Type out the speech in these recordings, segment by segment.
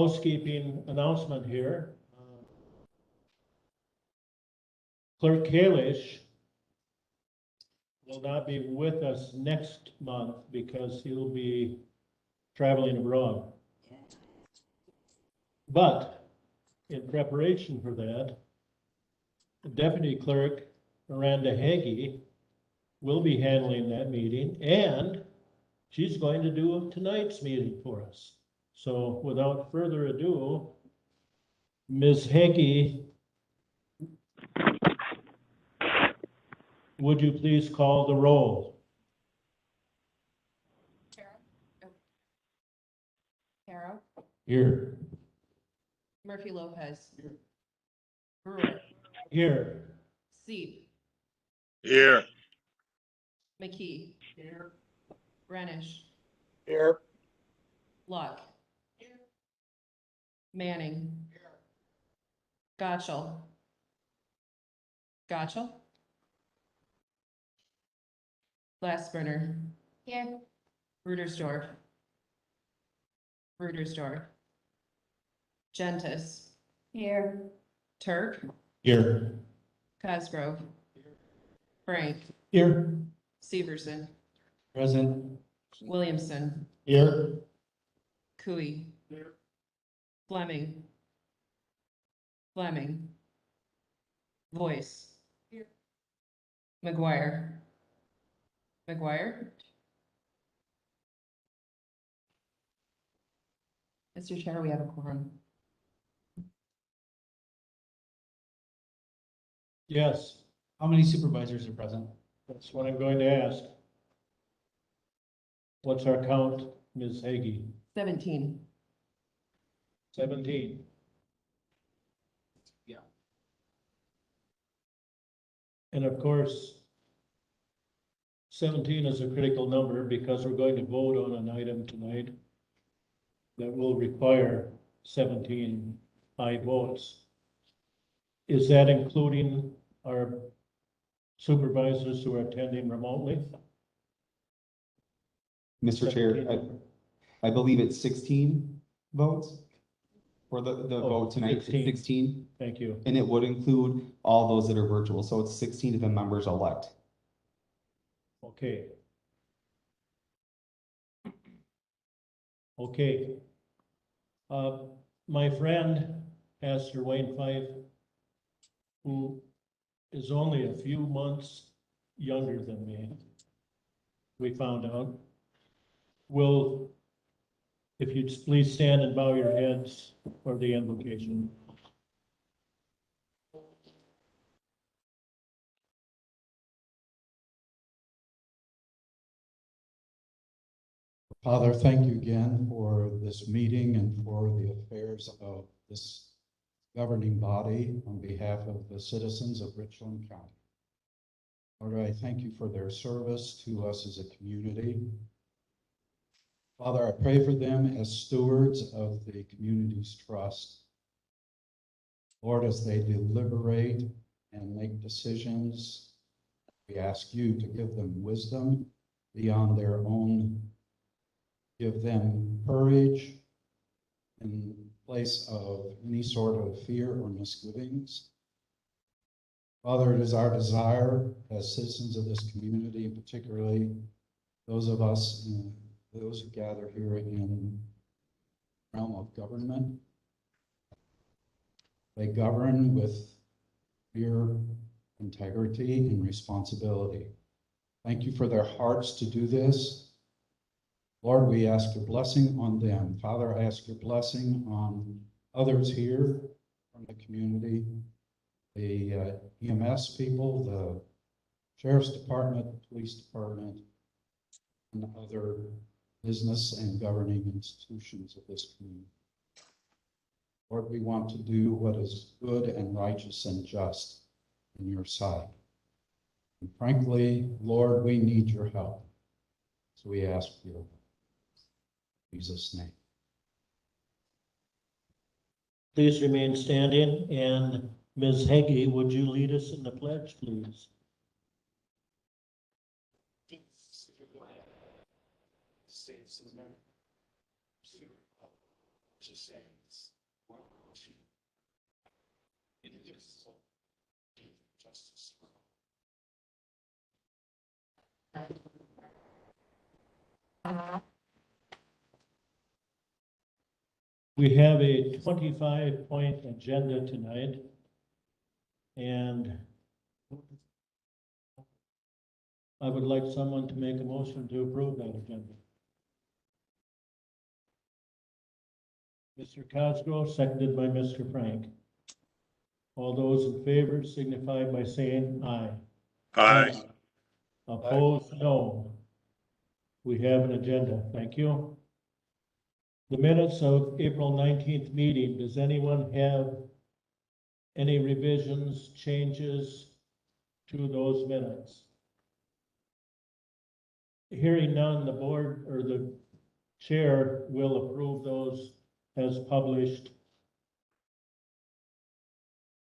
housekeeping announcement here. Clerk Kalish will not be with us next month because he'll be traveling abroad. But in preparation for that, Deputy Clerk Miranda Hagee will be handling that meeting, and she's going to do tonight's meeting for us. So without further ado, Ms. Hagee, would you please call the roll? Caro. Here. Murphy Lopez. Brewer. Here. Seep. Here. McKee. Here. Renish. Here. Luck. Here. Manning. Here. Gotchel. Gotchel. Glassburner. Here. Rudersdorf. Rudersdorf. Gentis. Here. Turk. Here. Cosgrove. Frank. Here. Severson. Present. Williamson. Here. Cooey. Here. Fleming. Fleming. Voice. Here. McGuire. McGuire. Mr. Chair, we have a quorum. Yes, How many supervisors are present? that's what I'm going to ask. What's our count, Ms. Hagee? 17. 17. Yeah. And of course, 17 is a critical number because we're going to vote on an item tonight that will require 17 aye votes. Is that including our supervisors who are attending remotely? Mr. Chair, 17. I believe it's 16 votes for the vote tonight. 16. 16, Thank you. and it would include all those that are virtual. So it's 16 of the members elect. Okay. Okay. My friend, Pastor Wayne Fife, who is only a few months younger than me, we found out, will, if you'd please stand and bow your heads for the invocation. Father, thank you again for this meeting and for the affairs of this governing body on behalf of the citizens of Richland County. Lord, I thank you for their service to us as a community. Father, I pray for them as stewards of the community's trust. Lord, as they deliberate and make decisions, we ask you to give them wisdom beyond their own. Give them courage in place of any sort of fear or misgivings. Father, it is our desire as citizens of this community, particularly those of us, those who gather here in the realm of government, they govern with fear, integrity, and responsibility. Thank you for their hearts to do this. Lord, we ask your blessing on them. Father, I ask your blessing on others here from the community, the EMS people, the Sheriff's Department, the Police Department, and other business and governing institutions of this community. Lord, we want to do what is good and righteous and just in your sight. And frankly, Lord, we need your help. So we ask you. In Jesus' name. Please remain standing, and Ms. Hagee, would you lead us in the pledge, please? We have a 25-point agenda tonight. And I would like someone to make a motion to approve that agenda. Mr. Cosgrove, seconded by Mr. Frank. All those in favor signify by saying aye. Aye. Opposed, no. We have an agenda. Thank you. The minutes of April 19th meeting, does anyone have any revisions, changes to those minutes? Hearing none, the board or the chair will approve those as published.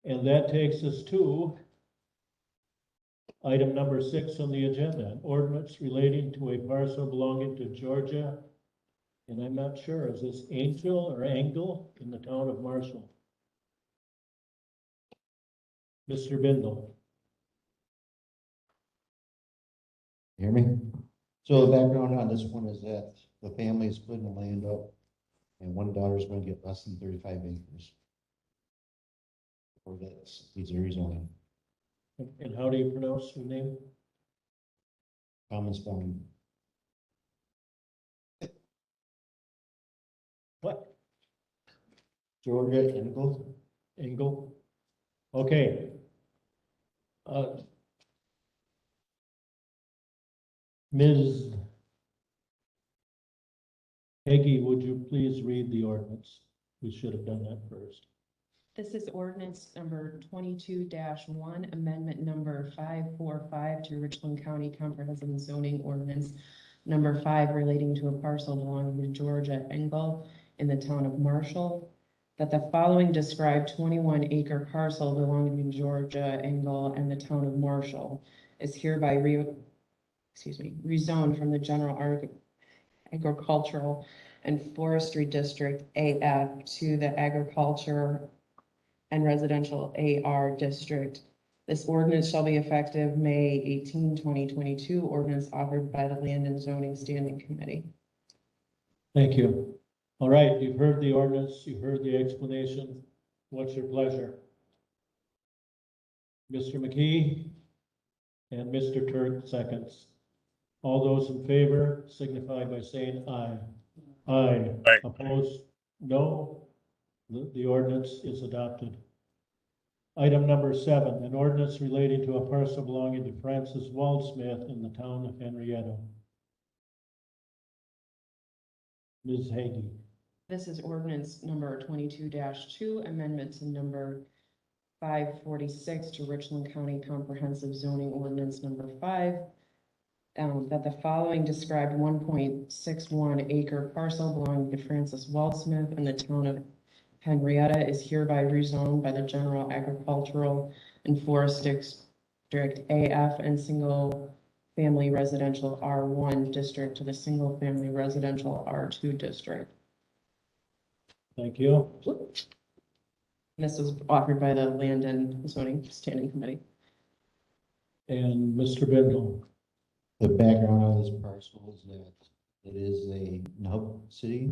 And that takes us to item number 6 on the agenda, an ordinance relating to a parcel belonging to Georgia. And I'm not sure, is this Angel or Angle in the town of Marshall? Mr. Bindle. Hear me? So the background on this one is that the family is splitting the land up and one daughter's going to get less than 35 acres. Or that's, these are rezoning, And how do you pronounce your name? common spelling. What? Georgia Engel. Engel? Okay. Ms. Peggy, would you please read the ordinance? We should have done that first. This is ordinance number 22-1, amendment number 545 to Richland County Comprehensive Zoning Ordinance number 5 relating to a parcel belonging to Georgia Engel in the town of Marshall, that the following described 21-acre parcel belonging to Georgia Engel and the town of Marshall is hereby rezoned from the general agricultural and forestry district AF to the agriculture and residential AR district. This ordinance shall be effective May 18, 2022. Ordinance offered by the Land and Zoning Standing Committee. Thank you. All right, you've heard the ordinance, you've heard the explanation. What's your pleasure? Mr. McKee and Mr. Turk seconds. All those in favor signify by saying aye. Aye. Aye. Opposed? No. The ordinance is adopted. Item number 7, an ordinance relating to a parcel belonging to Francis Waldsmith in the town of Henrietta. Ms. Hagee. This is ordinance number 22-2, amendment to number 546 to Richland County Comprehensive Zoning Ordinance number 5. That the following described 1.61 acre parcel belonging to Francis Waldsmith in the town of Henrietta is hereby rezoned by the General Agricultural and Forest District AF and Single Family Residential R1 District to the Single Family Residential R2 District. Thank you. This was offered by the Land and Zoning Standing Committee. And Mr. Bindle. The background on this parcel is that it is a nub city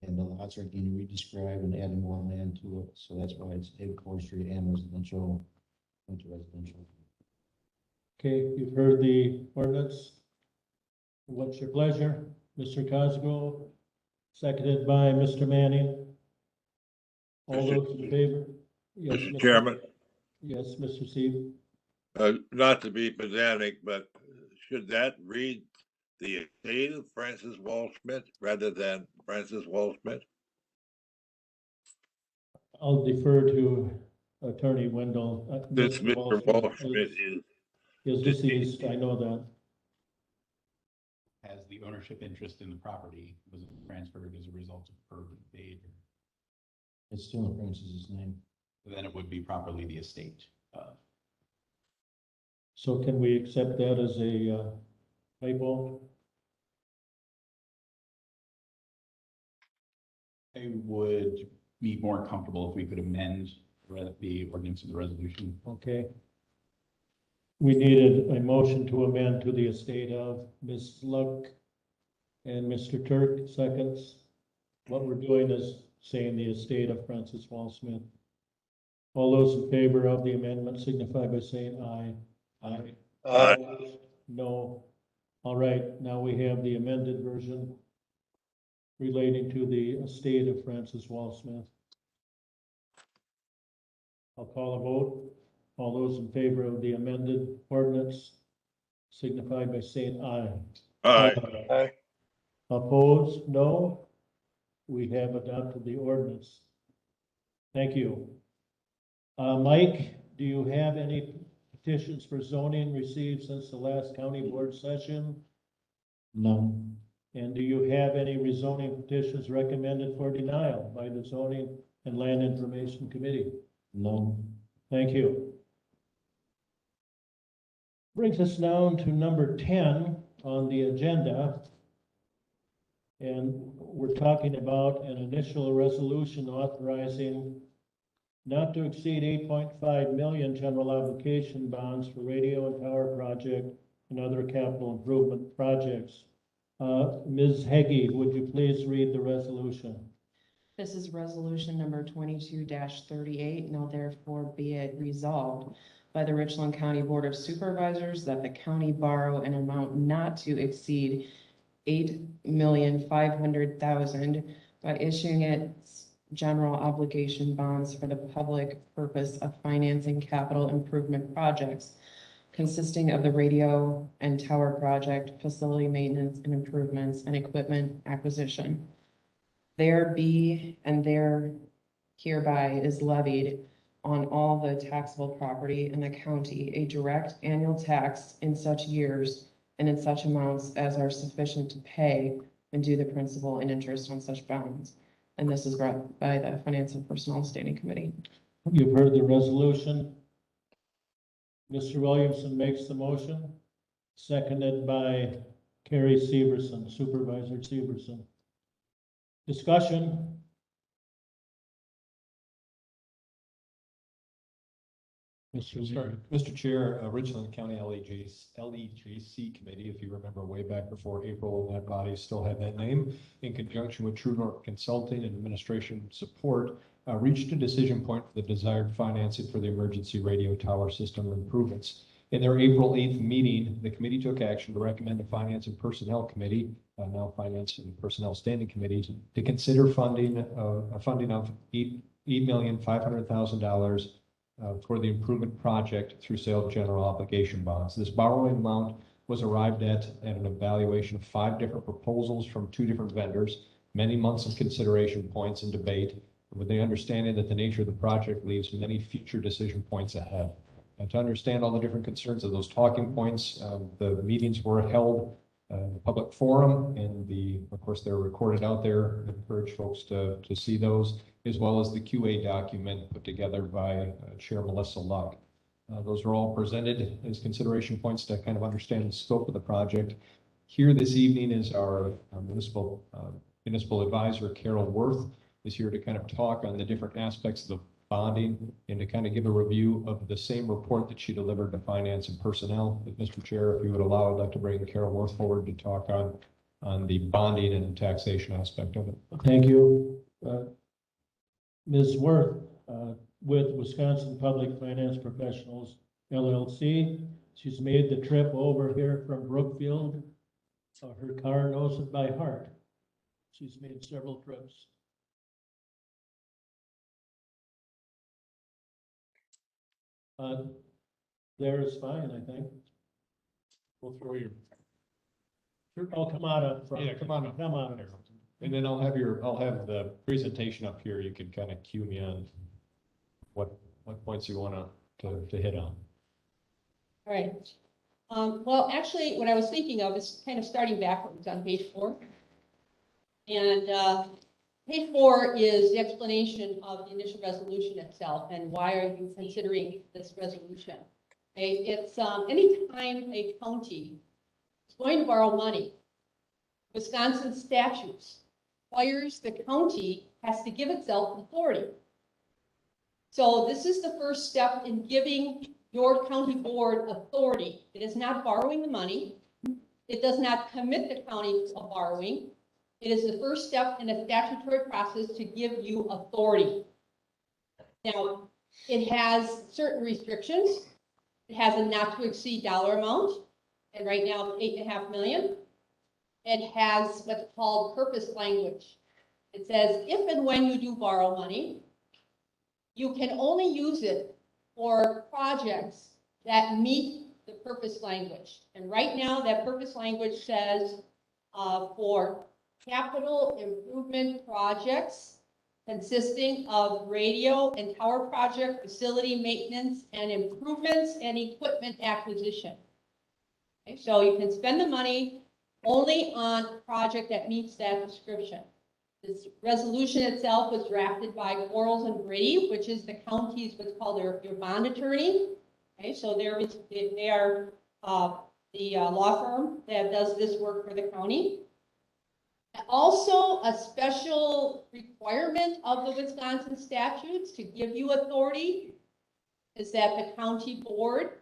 and the lots are being re-described and adding more land to it. So that's why it's agriculture and residential into residential. Okay, you've heard the ordinance. What's your pleasure? Mr. Cosgrove, seconded by Mr. Manning. All those in favor? Yes, Mr. Mr. Chairman, Yes, Mr. Steve. not to be pedantic, but should that read the estate of Francis Walsmith rather than Francis Walsmith? I'll defer to Attorney Wendell. Since Mr. Walsmith Is deceased, I know that. Has the ownership interest in the property, was it transferred as a result of probate fate? It's still in Francis's name. Then it would be properly the estate. So can we accept that as a typo? I would be more comfortable if we could amend the ordinance of the resolution. Okay. We needed a motion to amend to the estate of Ms. Luck and Mr. Turk, seconds. What we're doing is saying the estate of Francis Wall Smith. All those in favor of the amendment signify by saying aye. Aye. No. All right, now we have the amended version relating to the estate of Francis Wall Smith. I'll call a vote. All those in favor of the amended ordinance signify by saying aye. Aye. Opposed? No. We have adopted the ordinance. Thank you. Mike, do you have any petitions for zoning received since the last county board session? None. And do you have any rezoning petitions recommended for denial by the Zoning and Land Information Committee? None. Thank you. Brings us down to number 10 on the agenda. And we're talking about an initial resolution authorizing not to exceed 8.5 million general obligation bonds for radio and tower project and other capital improvement projects. Ms. Heggie, would you please read the resolution? This is resolution number 22-38. Now therefore be it resolved by the Richland County Board of Supervisors that the county borrow an amount not to exceed $8,500,000 by issuing its general obligation bonds for the public purpose of financing capital improvement projects consisting of the radio and tower project, facility maintenance and improvements, and equipment acquisition. There be and there hereby is levied on all the taxable property in the county a direct annual tax in such years and in such amounts as are sufficient to pay and due the principal and interest on such bonds. And this is brought by the Finance and Personnel Standing Committee. You've heard the resolution. Mr. Williamson makes the motion, seconded by Carrie Severson, Supervisor Severson. Discussion. Mr. Chair, Richland County LEJC Committee, if you remember way back before April, that body still had that name, in conjunction with True North Consulting and Administration Support, reached a decision point for the desired financing for the emergency radio tower system improvements. In their April 8th meeting, the committee took action to recommend the Finance and Personnel Committee, now Finance and Personnel Standing Committee, to consider funding of $8,500,000 for the improvement project through sale of general obligation bonds. This borrowing amount was arrived at an evaluation of 5 different proposals from 2 different vendors, many months of consideration points and debate, with the understanding that the nature of the project leaves many future decision points ahead. And to understand all the different concerns of those talking points, the meetings were held in a public forum, and of course, they're recorded out there. I encourage folks to see those, as well as the QA document put together by Chair Melissa Luck. Those are all presented as consideration points to kind of understand the scope of the project. Here this evening is our municipal advisor, Carol Worth, is here to kind of talk on the different aspects of the bonding and to kind of give a review of the same report that she delivered to Finance and Personnel. But Mr. Chair, if you would allow, I'd like to bring Carol Worth forward to talk on the bonding and taxation aspect of it. Thank you. Ms. Worth, with Wisconsin Public Finance Professionals, LLC. She's made the trip over here from Brookfield. Her car knows it by heart. She's made several trips. There is fine, I think. We'll throw your, Oh, come on up front. yeah, come on up. Come on. And then I'll have the presentation up here. You can kind of cue me on what points you want to hit on. All right. Well, actually, what I was thinking of is kind of starting backwards on page 4. And page 4 is the explanation of the initial resolution itself and why are you considering this resolution. Okay, it's anytime a county is going to borrow money, Wisconsin statutes requires the county has to give itself authority. So this is the first step in giving your county board authority. It is not borrowing the money. It does not commit the county to borrowing. It is the first step in a statutory process to give you authority. Now, it has certain restrictions. It has a not to exceed dollar amount, and right now it's 8.5 million. It has what's called purpose language. It says, if and when you do borrow money, you can only use it for projects that meet the purpose language. And right now, that purpose language says for capital improvement projects consisting of radio and tower project, facility maintenance and improvements and equipment acquisition. Okay, so you can spend the money only on a project that meets that description. This resolution itself was drafted by Quarles and Brady, which is the county's what's called their bond attorney. Okay, so they are the law firm that does this work for the county. Also, a special requirement of the Wisconsin statutes to give you authority is that the county board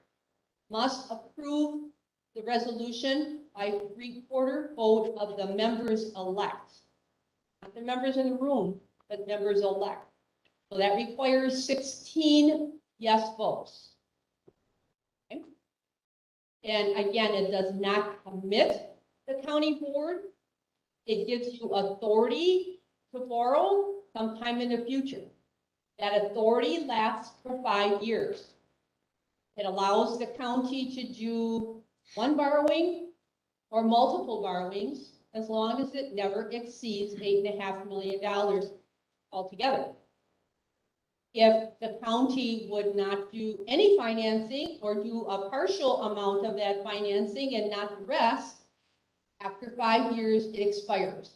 must approve the resolution by 3/4 vote of the members elect. Not the members in the room, but members elect. So that requires 16 yes votes. Okay. And again, it does not commit the county board. It gives you authority to borrow sometime in the future. That authority lasts for 5 years. It allows the county to do one borrowing or multiple borrowings as long as it never exceeds $8.5 million altogether. If the county would not do any financing or do a partial amount of that financing and not the rest, after 5 years, it expires.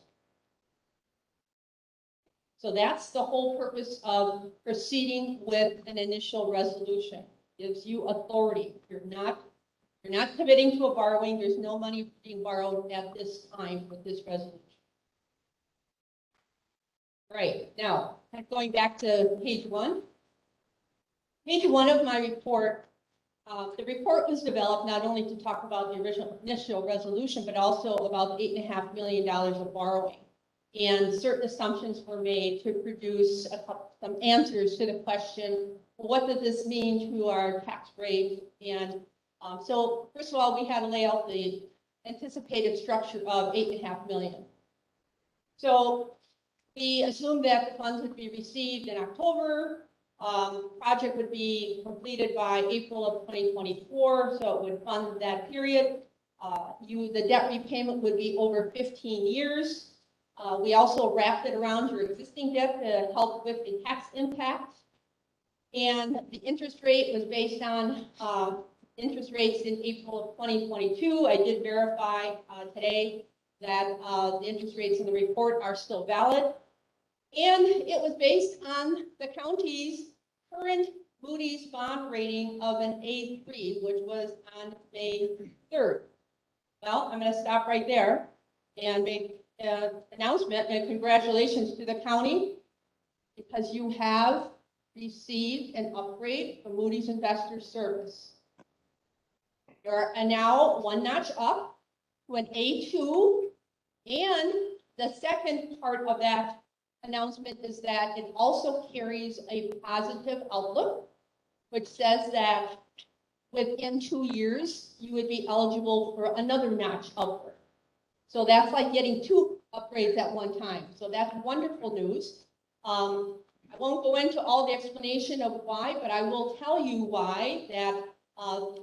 So that's the whole purpose of proceeding with an initial resolution. Gives you authority. You're not committing to a borrowing. There's no money being borrowed at this time with this resolution. Right, now, going back to page 1. Page 1 of my report, the report was developed not only to talk about the original initial resolution, but also about $8.5 million of borrowing. And certain assumptions were made to produce some answers to the question, what does this mean to our tax rate? And so first of all, we had to lay out the anticipated structure of $8.5 million. So we assumed that the funds would be received in October. Project would be completed by April of 2024, so it would fund that period. The debt repayment would be over 15 years. We also wrapped it around your existing debt to help with the tax impact. And the interest rate was based on interest rates in April of 2022. I did verify today that the interest rates in the report are still valid. And it was based on the county's current Moody's bond rating of an A3, which was on May 3rd. Well, I'm going to stop right there and make an announcement and congratulations to the county because you have received an upgrade from Moody's Investor Service. You're now one notch up to an A2, and the second part of that announcement is that it also carries a positive outlook, which says that within 2 years, you would be eligible for another notch upward. So that's like getting 2 upgrades at one time. So that's wonderful news. I won't go into all the explanation of why, but I will tell you why that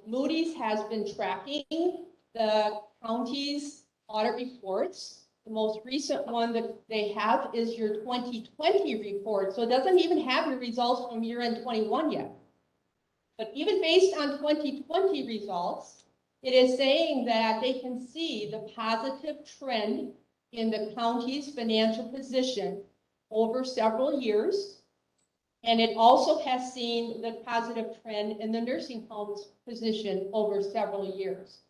Moody's has been tracking the county's audit reports. The most recent one that they have is your 2020 report. So it doesn't even have your results from year-end 21 yet. But even based on 2020 results, it is saying that they can see the positive trend in the county's financial position over several years. And it also has seen the positive trend in the nursing home's position over several years.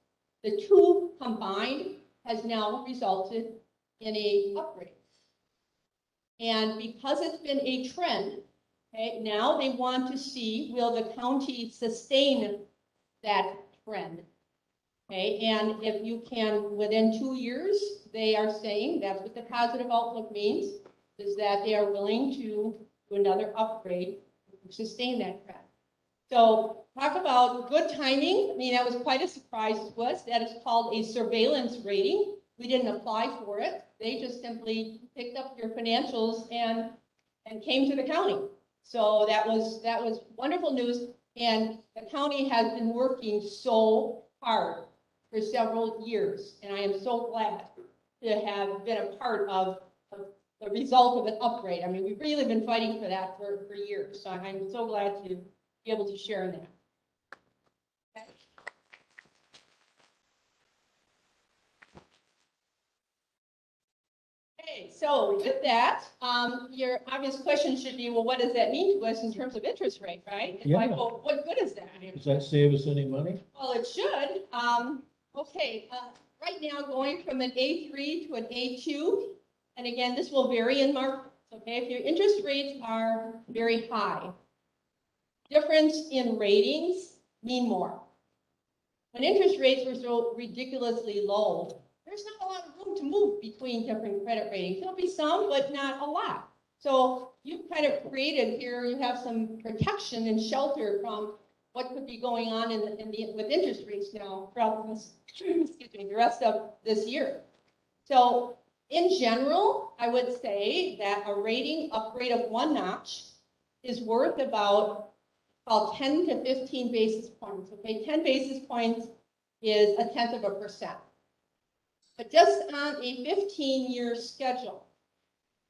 The two combined has now resulted in a upgrade. And because it's been a trend, okay, now they want to see, will the county sustain that trend? Okay, and if you can, within 2 years, they are saying, that's what the positive outlook means, is that they are willing to do another upgrade to sustain that trend. So talk about good timing. I mean, that was quite a surprise to us. That is called a surveillance rating. We didn't apply for it. They just simply picked up your financials and came to the county. So that was wonderful news. And the county has been working so hard for several years. And I am so glad to have been a part of the result of an upgrade. I mean, we've really been fighting for that for years. So I'm so glad to be able to share in that. Okay, so with that, your obvious question should be, well, what does that mean to us in terms of interest rate, right? It's like, Yeah. well, what good is that? Does that save us any money? Well, it should. Okay, right now going from an A3 to an A2, and again, this will vary in markets. Okay, if your interest rates are very high, difference in ratings mean more. When interest rates were so ridiculously low, there's not a lot of room to move between different credit ratings. There'll be some, but not a lot. So you've kind of created here, you have some protection and shelter from what could be going on with interest rates now throughout this, excuse me, the rest of this year. So in general, I would say that a rating upgrade of 1 notch is worth about 10 to 15 basis points. Okay, 10 basis points is 0.1%. But just on a 15-year schedule,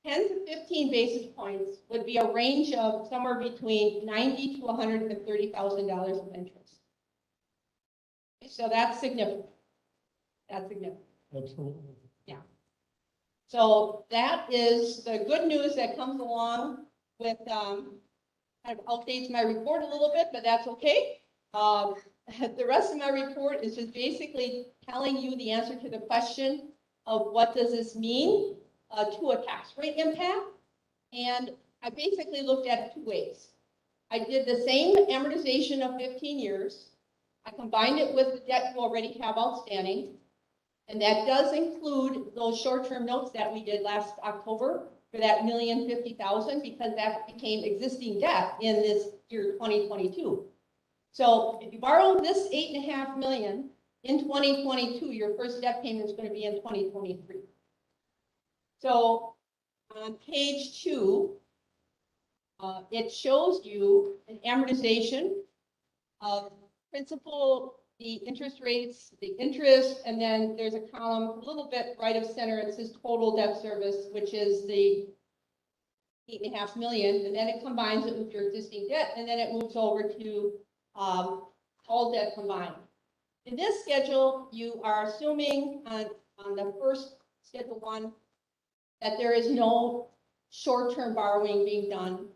10 to 15 basis points would be a range of somewhere between $90,000 to $130,000 of interest. So that's significant. That's significant. Absolutely. So that is the good news that comes along with, kind of updates my report a little bit, but that's okay. The rest of my report is just basically telling you the answer to the question of what does this mean to a tax rate impact. And I basically looked at it 2 ways. I did the same amortization of 15 years. I combined it with the debt you already have outstanding. And that does include those short-term notes that we did last October for that $1,050,000, because that became existing debt in this year 2022. So if you borrow this $8.5 million in 2022, your first debt payment is going to be in 2023. So on page 2, it shows you an amortization of principal, the interest rates, the interest, and then there's a column a little bit right of center. It says total debt service, which is the $8.5 million, and then it combines it with your existing debt, and then it moves over to all debt combined. In this schedule, you are assuming on the first schedule 1 that there is no short-term borrowing being done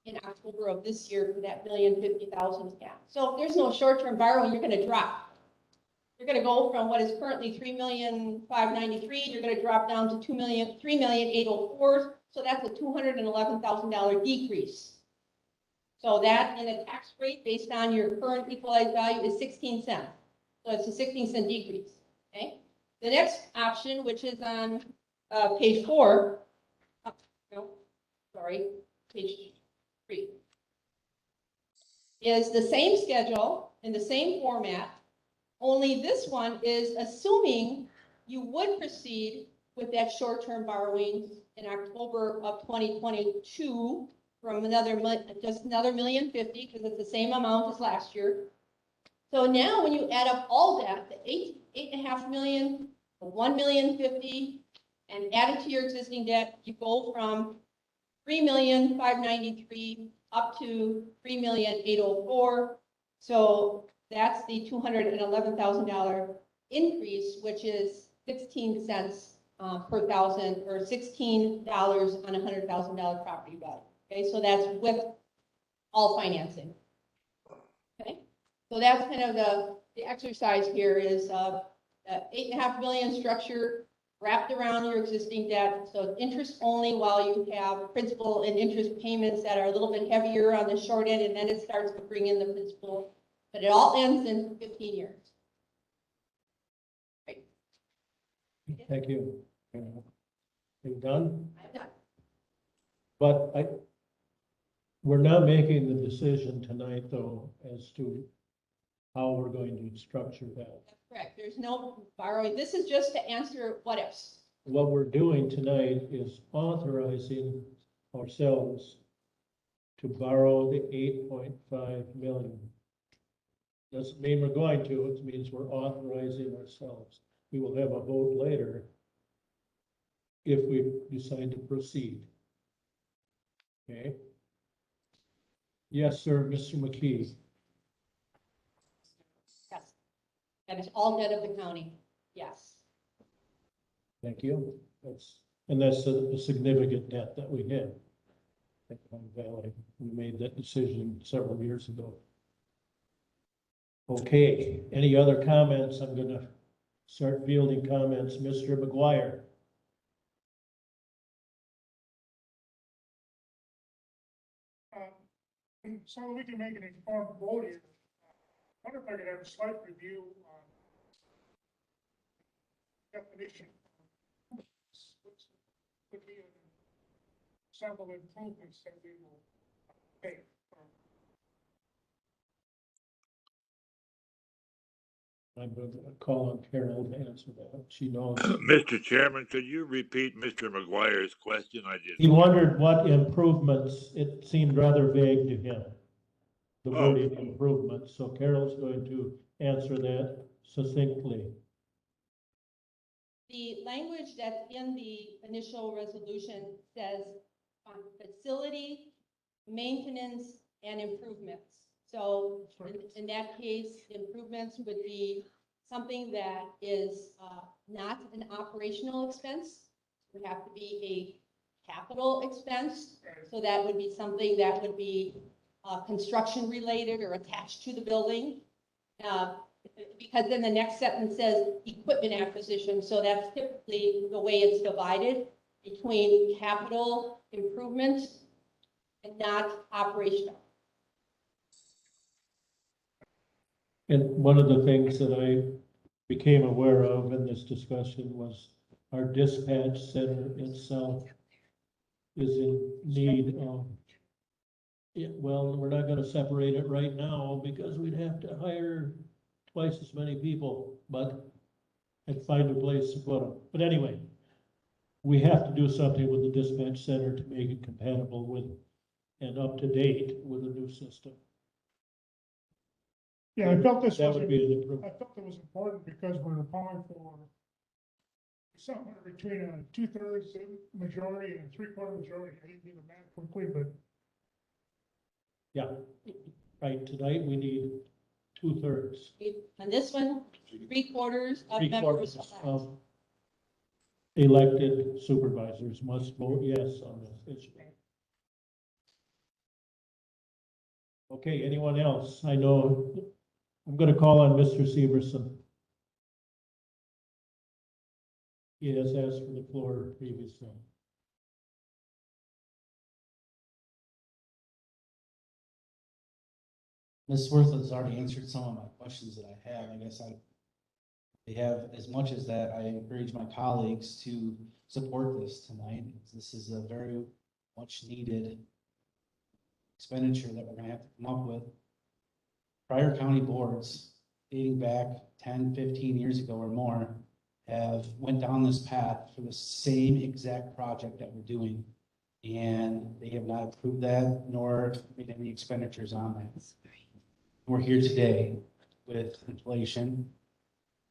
in October of this year for that $1,050,000 gap. So if there's no short-term borrowing, you're going to drop. You're going to go from what is currently $3,593,000. You're going to drop down to $3,804,000. So that's a $211,000 decrease. So that in a tax rate based on your current equalized value is 16 cents. So it's a 16-cent decrease. Okay. The next option, which is on page 4. No, sorry, page 3, is the same schedule in the same format, only this one is assuming you would proceed with that short-term borrowing in October of 2022 from just another $1,050,000, because it's the same amount as last year. So now when you add up all that, the $8.5 million, the $1,050,000, and add it to your existing debt, you go from $3,593,000 up to $3,804,000. So that's the $211,000 increase, which is 16 cents per thousand, or $16 on a $100,000 property value. Okay, so that's with all financing. Okay, so that's kind of the exercise here is $8.5 million structure wrapped around your existing debt. So it's interest only while you have principal and interest payments that are a little bit heavier on the short end, and then it starts to bring in the principal. But it all ends in 15 years. Thank you. You done? I'm done. But we're not making the decision tonight, though, as to how we're going to structure that. That's correct. There's no borrowing. This is just to answer what ifs. What we're doing tonight is authorizing ourselves to borrow the 8.5 million. Doesn't mean we're going to, it means we're authorizing ourselves. We will have a vote later if we decide to proceed. Okay? Yes, sir, Mr. McKee. Yes. That is all debt of the county. Yes. Thank you. That's a significant debt that we have. Valley, we made that decision several years ago. Okay, any other comments? I'm gonna start fielding comments. Mr. McGuire. So we can make an informed vote here. I wonder if I could have a slight review on definition. Could be several improvements that we will make. I'm going to call on Carol to answer that. She knows. Mr. Chairman, could you repeat Mr. McGuire's question? He wondered what improvements, it seemed rather vague to him, the Oh. wording improvements. So Carol's going to answer that succinctly. The language that's in the initial resolution says on facility, maintenance, and improvements. So in that case, improvements would be something that is not an operational expense. It would have to be a capital expense. So that would be something that would be construction related or attached to the building. Because then the next sentence says equipment acquisition. So that's typically the way it's divided between capital improvements and not operational. And one of the things that I became aware of in this discussion was our dispatch center itself is in need of, yeah, well, we're not gonna separate it right now because we'd have to hire twice as many people, but I'd find a place to put them. But anyway, we have to do something with the dispatch center to make it compatible with and up to date with the new system. Yeah, I felt this That was, would be an improvement. I felt it was important because we're applying for somewhere between a 2/3 majority and a 3/4 majority. I didn't do the math quickly, but Yeah, right, tonight we need 2/3. On this one, 3/4 of members. 3/4 of elected supervisors must vote yes on this issue. Okay, anyone else? I know, I'm gonna call on Mr. Severson. He has asked for the floor previously. Ms. Worth has already answered some of my questions that I have. I guess I have, as much as that, I encourage my colleagues to support this tonight. This is a very much needed expenditure that we're gonna have to come up with. Prior county boards dating back 10, 15 years ago or more have went down this path for the same exact project that we're doing. And they have not approved that nor made any expenditures on that. We're here today with inflation,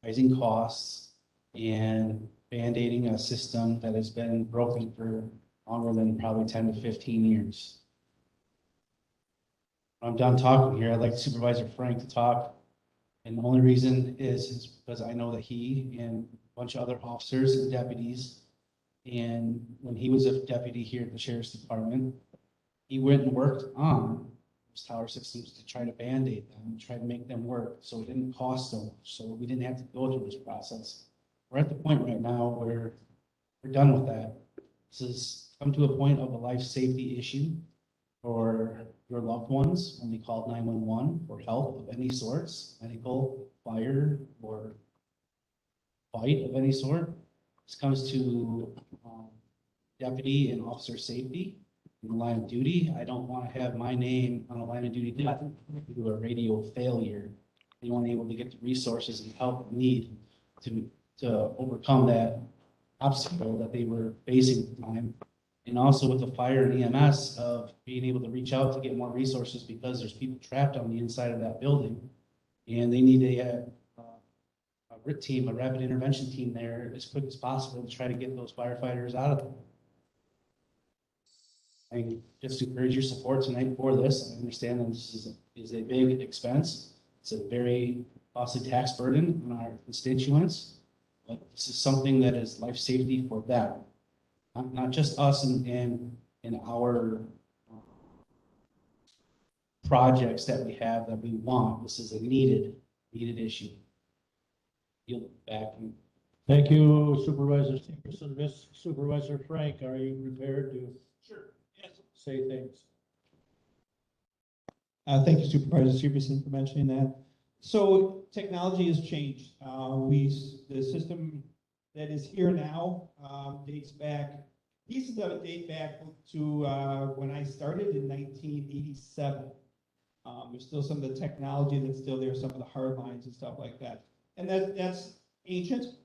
rising costs, and band-aiding a system that has been broken for longer than probably 10 to 15 years. When I'm done talking here, I'd like Supervisor Frank to talk. And the only reason is because I know that he and a bunch of other officers and deputies, and when he was a deputy here at the Sheriff's Department, he went and worked on those tower systems to try to band-aid them, try to make them work, so it didn't cost so much, so we didn't have to go through this process. we're at the point right now where we're done with that. This has come to a point of a life safety issue for your loved ones when they call 911 for help of any sorts, medical, fire, or fight of any sort. This comes to deputy and officer safety in the line of duty. I don't want to have my name on a line of duty death due to a radio failure. They weren't able to get the resources and help need to overcome that obstacle that they were facing at the time. And also with the fire and EMS of being able to reach out to get more resources because there's people trapped on the inside of that building. And they need a RIT team, a rapid intervention team there as quick as possible to try to get those firefighters out of there. I just encourage your support tonight for this. I understand that this is a big expense. It's a very costly tax burden on our constituents. But this is something that is life safety for them, not just us in our projects that we have that we want. This is a needed issue. Yield back. Thank you, Supervisor Stevenson. Miss Supervisor Frank, are you prepared to say things? Thank you, Supervisor Stevenson, for mentioning that. So technology has changed. The system that is here now dates back, pieces of it date back to when I started in 1987. There's still some of the technology that's still there, some of the hard lines and stuff like that. And that's ancient.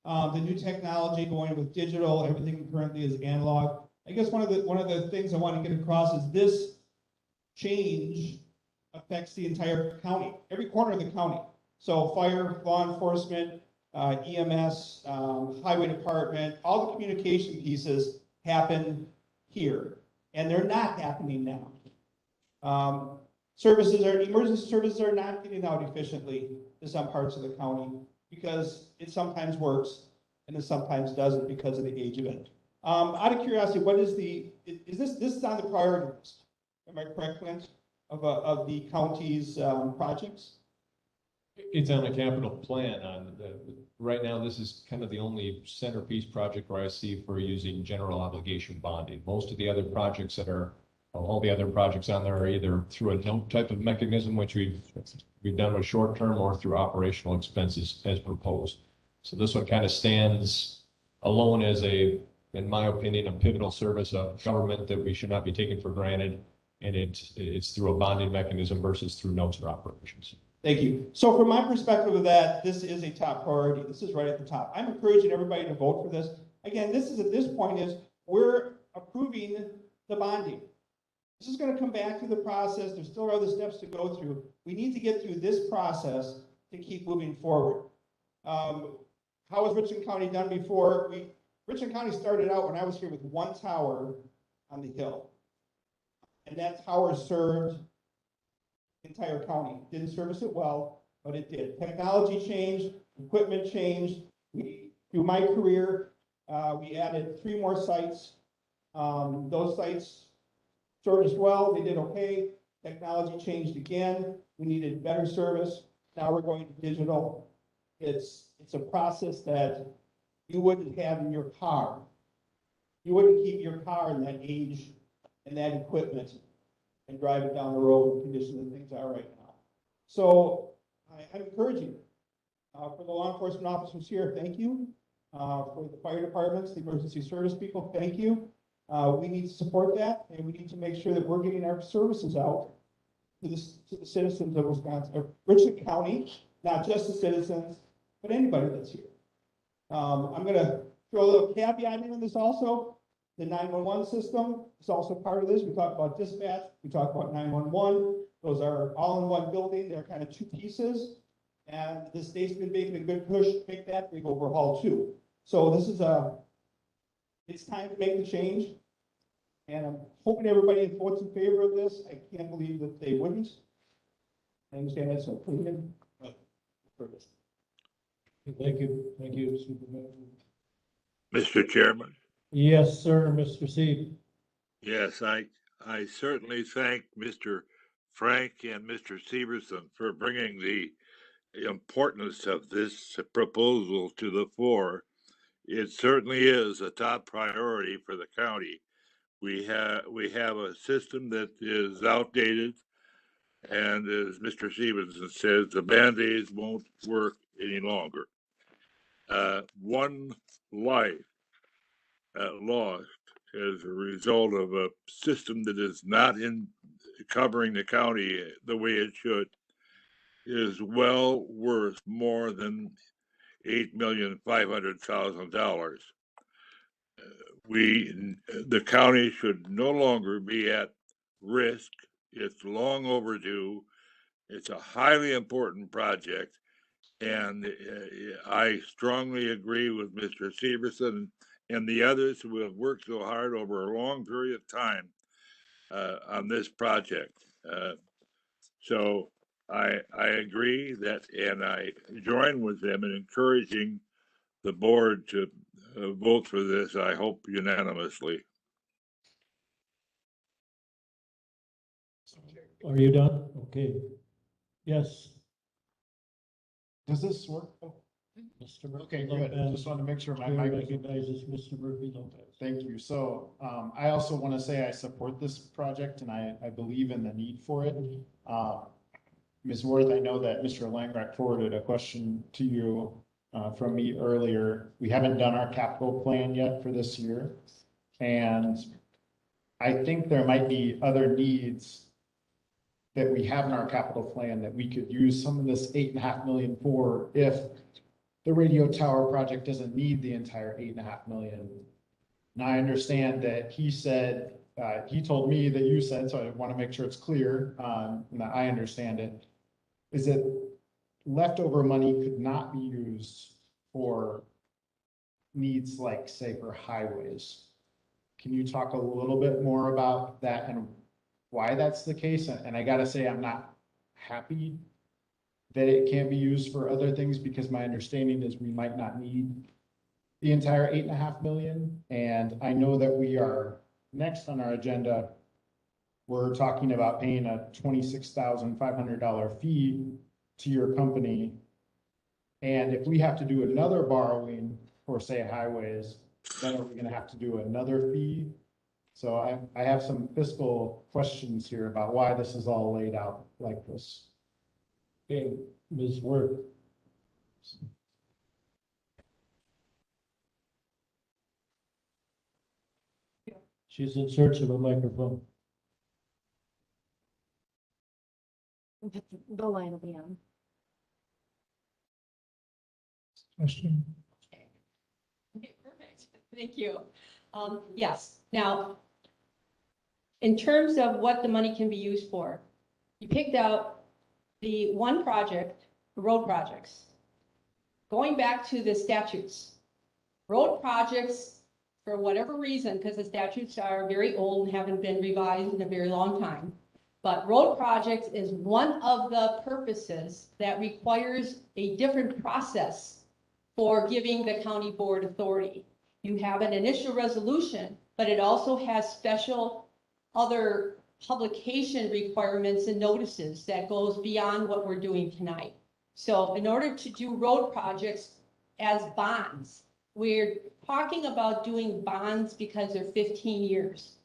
The new technology going with digital, everything currently is analog. I guess one of the things I want to get across is this change affects the entire county, every corner of the county. So fire, law enforcement, EMS, highway department, all the communication pieces happen here, and they're not happening now. Emergency services are not getting out efficiently to some parts of the county because it sometimes works and it sometimes doesn't because of the age of it. Out of curiosity, what is this is on the priority list? Am I correct, Clint? Of the county's projects? It's on the capital plan right now, this is kind of the only centerpiece project where I see for using general obligation bonding. Most of the other projects all the other projects on there are either through a note type of mechanism, which we've done with short term, or through operational expenses as proposed. So this one kind of stands alone as in my opinion, a pivotal service of government that we should not be taking for granted. And it's through a bonding mechanism versus through notes or operations. Thank you. So from my perspective of that, this is a top priority. This is right at the top. I'm encouraging everybody to vote for this. Again, this is at this point is we're approving the bonding. This is going to come back through the process. There's still other steps to go through. We need to get through this process to keep moving forward. How has Richland County done before? Richland County started out when I was here with one tower on the hill. And that tower served the entire county. Didn't service it well, but it did. Technology changed, equipment changed. Through my career, we added 3 more sites. Those sites serviced well, they did okay. Technology changed again. We needed better service. Now we're going to digital. It's a process that you wouldn't have in your car. You wouldn't keep your car in that age and that equipment and drive it down the road in the condition that things are right now. So I'm encouraging for the law enforcement officers here, thank you. For the fire departments, the emergency service people, thank you. We need to support that, and we need to make sure that we're getting our services out to the citizens of Wisconsin, of Richland County, not just the citizens, but anybody that's here. I'm going to throw a little caveat in this also. The 911 system is also part of this. We talk about dispatch, we talk about 911. Those are all in one building. They're kind of 2 pieces. And the state's been making a good push to make that big overhaul too. So this is it's time to make the change. And I'm hoping everybody votes in favor of this. I can't believe that they wouldn't. I understand that's an opinion, but for this. Thank you, Supervisor. Mr. Chairman. Yes, sir, Mr. Seed. Yes, I certainly thank Mr. Frank and Mr. Severson for bringing the importance of this proposal to the fore. It certainly is a top priority for the county. We have a system that is outdated, and as Mr. Stevenson says, the Band-Aids won't work any longer. One life lost as a result of a system that is not in covering the county the way it should is well worth more than $8,500,000. The county should no longer be at risk. It's long overdue. It's a highly important project. And I strongly agree with Mr. Severson and the others who have worked so hard over a long period of time on this project. So I agree that, and I join with them in encouraging the board to vote for this, I hope unanimously. Are you done? Okay. Yes, Does this work? Mr. Murphy Okay, good. Lopez. Just wanted to make sure my Chair mic. recognizes Mr. Murphy Lopez. Thank you. So, I also want to say I support this project and I believe in the need for it. Ms. Worth, I know that Mr. Langreich forwarded a question to you, from me earlier. We haven't done our capital plan yet for this year. And I think there might be other needs that we have in our capital plan that we could use some of this 8.5 million for if the radio tower project doesn't need the entire 8.5 million. Now I understand that he said, he told me that you said, so I want to make sure it's clear, and that I understand it, is that leftover money could not be used for needs like, say, for highways. Can you talk a little bit more about that and why that's the case? And I gotta say, I'm not happy that it can't be used for other things, because my understanding is we might not need the entire 8.5 million. And I know that we are next on our agenda, we're talking about paying a $26,500 fee to your company. And if we have to do another borrowing for, say, highways, then are we gonna have to do another fee? So I have some fiscal questions here about why this is all laid out like this. Okay, Ms. Worth. She's in search of a microphone. The line will be on. Question. Okay, perfect. Thank you. Yes, now, in terms of what the money can be used for, you picked out the one project, the road projects. Going back to the statutes, road projects, for whatever reason, because the statutes are very old and haven't been revised in a very long time, but road projects is one of the purposes that requires a different process for giving the county board authority. You have an initial resolution, but it also has special other publication requirements and notices that goes beyond what we're doing tonight. So in order to do road projects as bonds, we're talking about doing bonds because they're 15 years.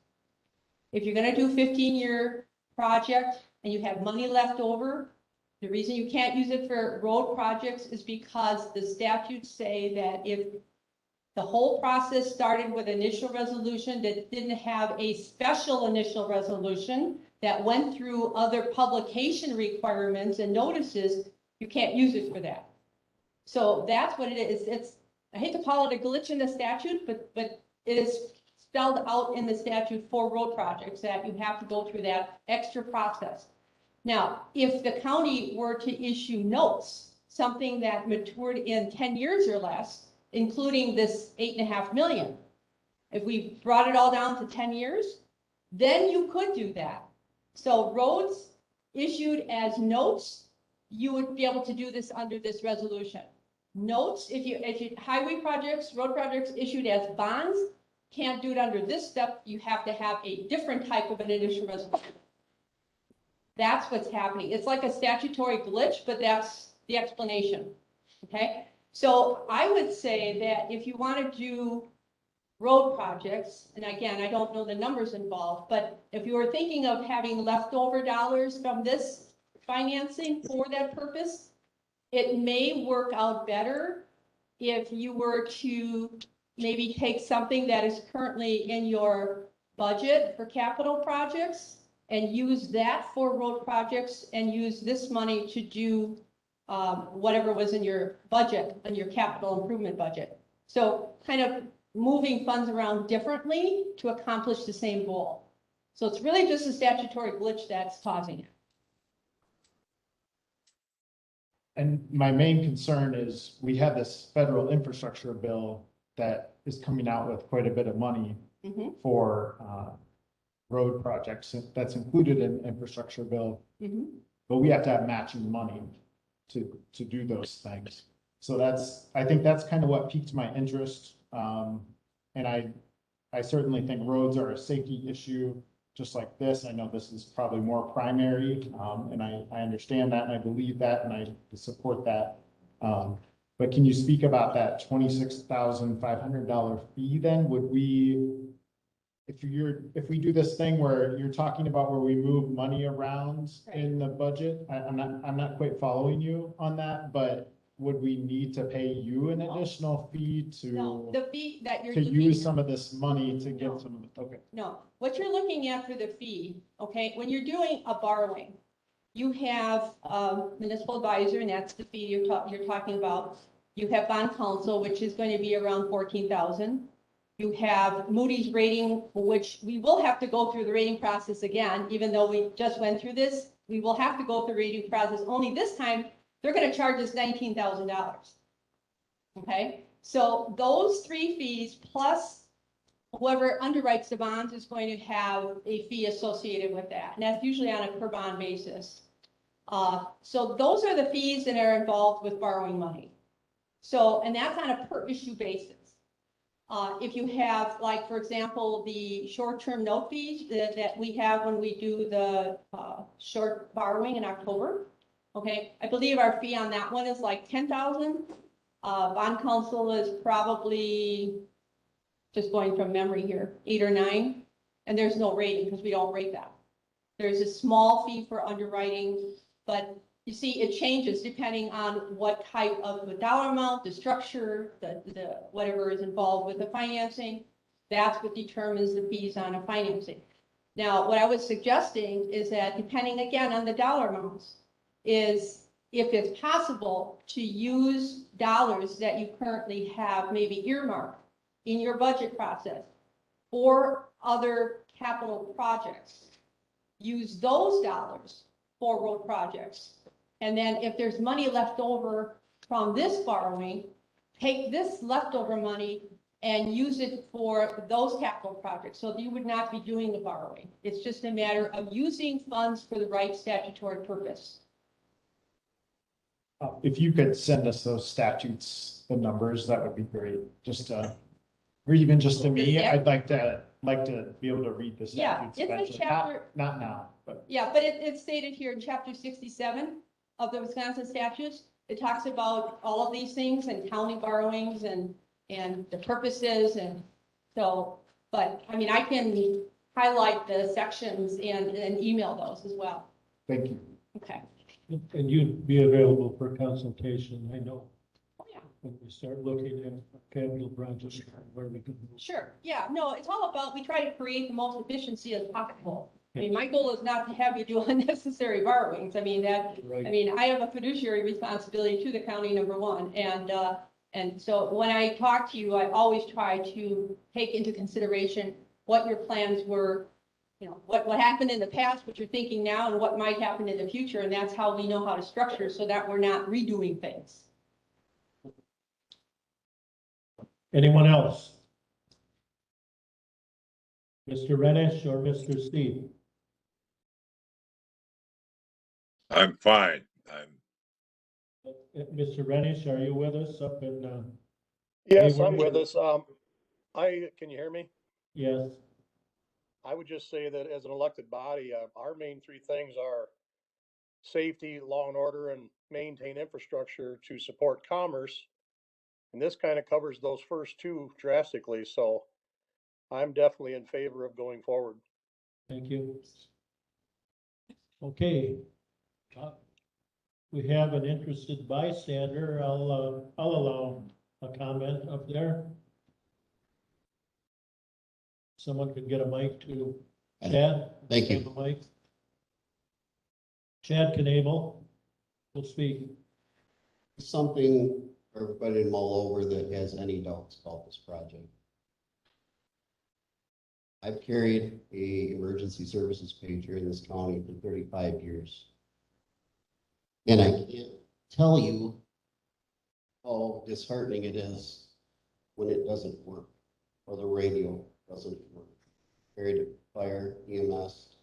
If you're gonna do a 15-year project and you have money left over, the reason you can't use it for road projects is because the statutes say that if the whole process started with initial resolution that didn't have a special initial resolution that went through other publication requirements and notices, you can't use it for that. So that's what it is. It's, I hate to call it a glitch in the statute, but it is spelled out in the statute for road projects that you have to go through that extra process. Now, if the county were to issue notes, something that matured in 10 years or less, including this 8.5 million, if we brought it all down to 10 years, then you could do that. So roads issued as notes, you would be able to do this under this resolution. Notes, if you highway projects, road projects issued as bonds, can't do it under this step. You have to have a different type of an initial resolution. That's what's happening. It's like a statutory glitch, but that's the explanation, okay? So I would say that if you want to do road projects, and again, I don't know the numbers involved, but if you were thinking of having leftover dollars from this financing for that purpose, it may work out better if you were to maybe take something that is currently in your budget for capital projects and use that for road projects and use this money to do whatever was in your budget, in your capital improvement budget. So kind of moving funds around differently to accomplish the same goal. So it's really just a statutory glitch that's causing it. And my main concern is we have this federal infrastructure bill that is coming out with quite a bit of money Mhm. for road projects. That's included in infrastructure bill, Mhm. but we have to have matching money to do those things. So I think that's kind of what piqued my interest. And I certainly think roads are a safety issue, just like this. I know this is probably more primary, and I understand that and I believe that and I support that. But can you speak about that $26,500 fee then? Would we, if we do this thing where you're talking about where we move money around in the budget, I'm not quite following you on that, but would we need to pay you an additional fee No, to the fee that you're. to looking use at- some of this money to No. get some, okay. No, what you're looking at for the fee, okay, when you're doing a borrowing, you have municipal advisor, and that's the fee you're talking about. You have bond counsel, which is going to be around 14,000. You have Moody's rating, which we will have to go through the rating process again, even though we just went through this. We will have to go through the rating process, only this time, they're going to charge us $19,000. Okay, so those three fees plus whoever underwrites the bonds is going to have a fee associated with that, and that's usually on a per bond basis. So those are the fees that are involved with borrowing money. So, and that's on a per issue basis. If you have, like, for example, the short-term note fees that we have when we do the short borrowing in October, okay, I believe our fee on that one is like 10,000. Bond counsel is probably, just going from memory here, 8 or 9, and there's no rating because we don't rate that. There's a small fee for underwriting, but you see, it changes depending on what type of the dollar amount, the structure, the whatever is involved with the financing. That's what determines the fees on a financing. Now, what I was suggesting is that depending again on the dollar amounts, is if it's possible to use dollars that you currently have maybe earmarked in your budget process for other capital projects, use those dollars for road projects. And then if there's money left over from this borrowing, take this leftover money and use it for those capital projects. So you would not be doing the borrowing. It's just a matter of using funds for the right statutory purpose. If you could send us those statutes, the numbers, that would be great. Just, or even just to me, I'd like to be able to read the Yeah, statutes it's a eventually. chapter. Not now, but. Yeah, but it's stated here in chapter 67 of the Wisconsin statutes. It talks about all of these things and county borrowings and the purposes and so, but I mean, I can highlight the sections and email those as well. Thank you. Okay. And you'd be available for consultation, I know, Oh, yeah. when we start looking at capital projects, where we can. Sure. Yeah, no, it's all about, we try to create the most efficiency as possible. I mean, my goal is not to have you do unnecessary borrowings. I mean, I have a fiduciary responsibility to the county, number one. And so when I talk to you, I always try to take into consideration what your plans were, you know, what happened in the past, what you're thinking now, and what might happen in the future. And that's how we know how to structure so that we're not redoing things. Anyone else? Mr. Renish or Mr. Steve? I'm fine. Mr. Renish, are you with us up in? Yes, Hayward? I'm with us. Can you hear me? Yes. I would just say that as an elected body, our main three things are safety, law and order, and maintain infrastructure to support commerce. And this kind of covers those first two drastically, so I'm definitely in favor of going forward. Thank you. Okay. We have an interested bystander. I'll allow a comment up there. Someone could get a mic to Chad. Thank you. Have a mic. Chad Knable will speak. Something for everybody to mull over that has any doubts about this project. I've carried a emergency services page here in this county for 35 years. And I can't tell you how disheartening it is when it doesn't work or the radio doesn't work. Carried fire, EMS,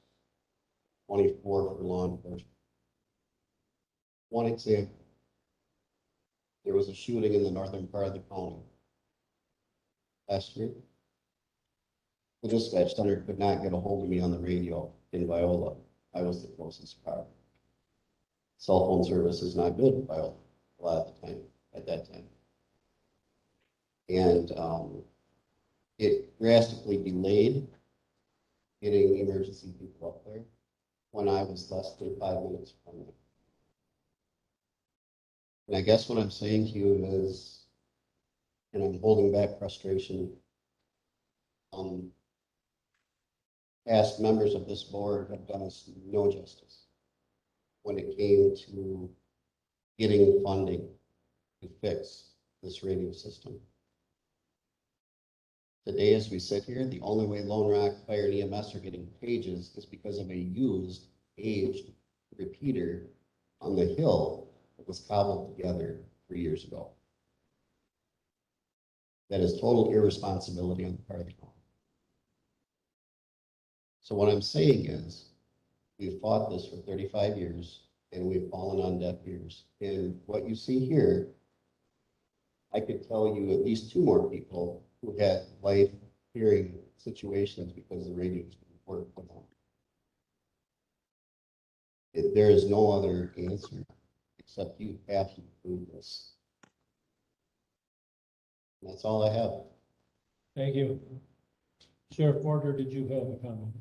24 for law enforcement. One example, there was a shooting in the northern part of the county last year. The dispatch center could not get a hold of me on the radio in Viola. I was the closest car. Cell phone service is not good in Viola a lot of the time, at that time. And it drastically delayed getting emergency people up there when I was less than 5 minutes from there. And I guess what I'm saying to you is, and I'm holding back frustration, past members of this board have done us no justice when it came to getting funding to fix this radio system. Today, as we sit here, the only way Lone Rock Fire and EMS are getting pages is because of a used, aged repeater on the hill that was cobbled together 3 years ago. That is total irresponsibility on the part of the county. So what I'm saying is, we've fought this for 35 years and we've fallen on deaf ears. And what you see here, I could tell you at least 2 more people who had life hearing situations because the radio didn't work with them. There is no other answer except you have to prove this. And that's all I have. Thank you. Sheriff Porter, did you have a comment?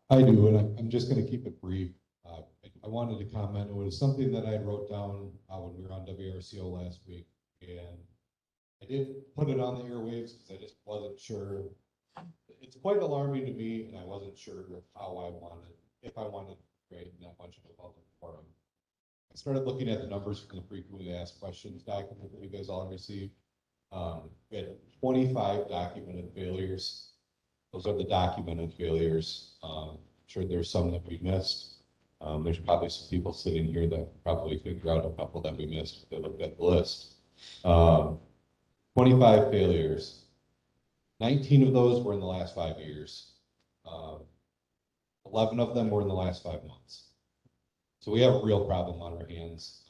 I do, and I'm just going to keep it brief. I wanted to comment. It was something that I wrote down when we were on WRCO last week, and I didn't put it on the airwaves because I just wasn't sure. It's quite alarming to me, and I wasn't sure how I wanted, if I wanted to create that much of a public forum. I started looking at the numbers from the frequently asked questions document that you guys all received. We had 25 documented failures. Those are the documented failures. I'm sure there's some that we missed. There's probably some people sitting here that probably figure out a couple that we missed if they looked at the list. 25 failures. 19 of those were in the last 5 years. 11 of them were in the last 5 months. So we have a real problem on our hands.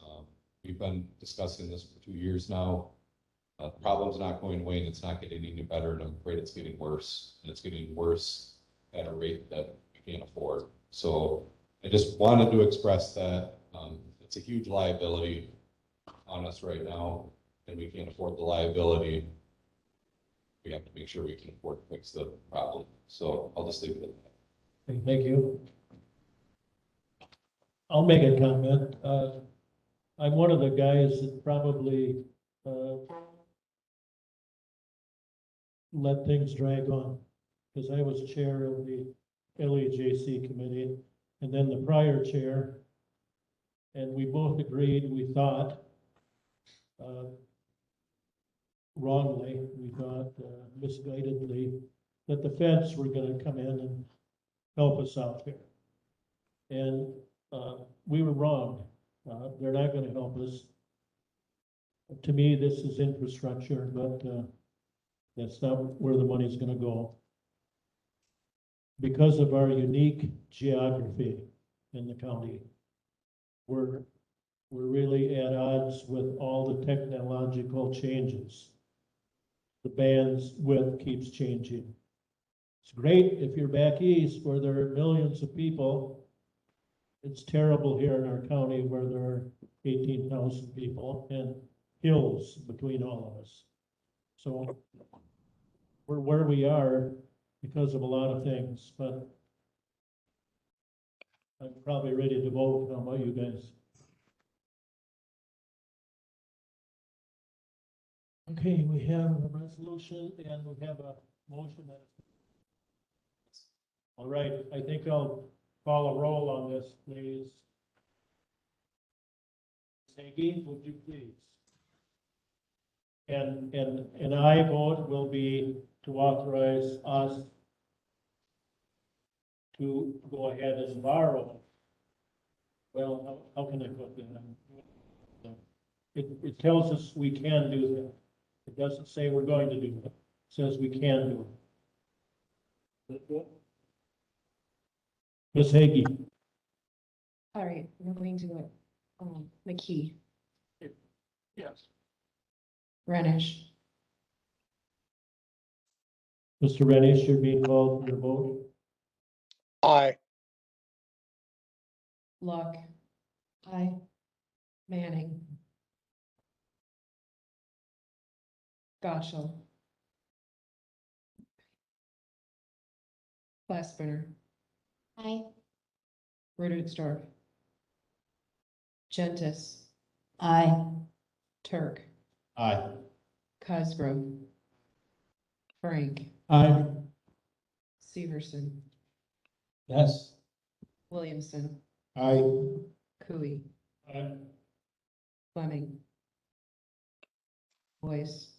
We've been discussing this for 2 years now. The problem's not going away and it's not getting any better, and I'm afraid it's getting worse. And it's getting worse at a rate that we can't afford. So I just wanted to express that it's a huge liability on us right now, and we can't afford the liability. We have to make sure we can afford to fix the problem. So I'll just leave it at that. Thank you. I'll make a comment. I'm one of the guys that probably let things drag on, because I was chair of the LEJC committee and then the prior chair. And we both agreed, we thought, wrongly, we thought misguidedly, that the feds were going to come in and help us out here. And we were wrong. They're not going to help us. To me, this is infrastructure, but that's not where the money's going to go. Because of our unique geography in the county, we're really at odds with all the technological changes. The bandwidth keeps changing. It's great if you're back east where there are millions of people It's terrible here in our county where there are 18,000 people and hills between all of us. So we're where we are because of a lot of things, but I'm probably ready to vote. How about you guys? Okay, we have a resolution and we have a motion. All right, I think I'll call a roll on this, please. Segi, would you please? And I vote will be to authorize us to go ahead and borrow. Well, how can I put that? It tells us we can do that. It doesn't say we're going to do it. It says we can do it. Ms. Hagee? All right, we're going to, McKee, Yes. Renish, Mr. Rennish, you're being called for the vote. Aye. Luck. Aye. Manning. Gotcha. Glassbrenner. Aye. Rudolph. Gentis. Aye. Turk. Aye. Cosgrove. Frank. Aye. Severson. Yes. Williamson. Aye. Cooey. Aye. Fleming. Boyce.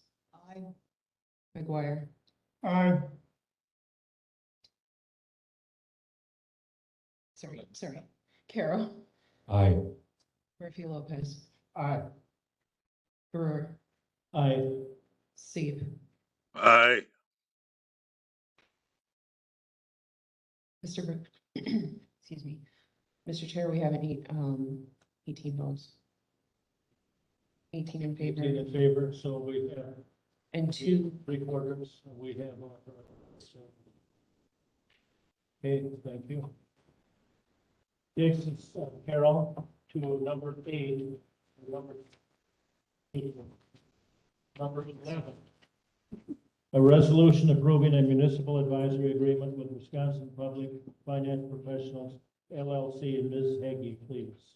Aye. McGuire. Aye. Sorry. Carol. Aye. Murphy Lopez. Aye. Brewer. Aye. Seep. Aye. Mr. Excuse me. Mr. Chair, we have 18 votes. 18 in favor 18 in favor, so we have and 2. 3/4, we have authorized. So. Okay, thank you. Next is Carol to number 8, number 11. A resolution approving a municipal advisory agreement with Wisconsin Public Finance Professionals LLC. And Ms. Hagee, please.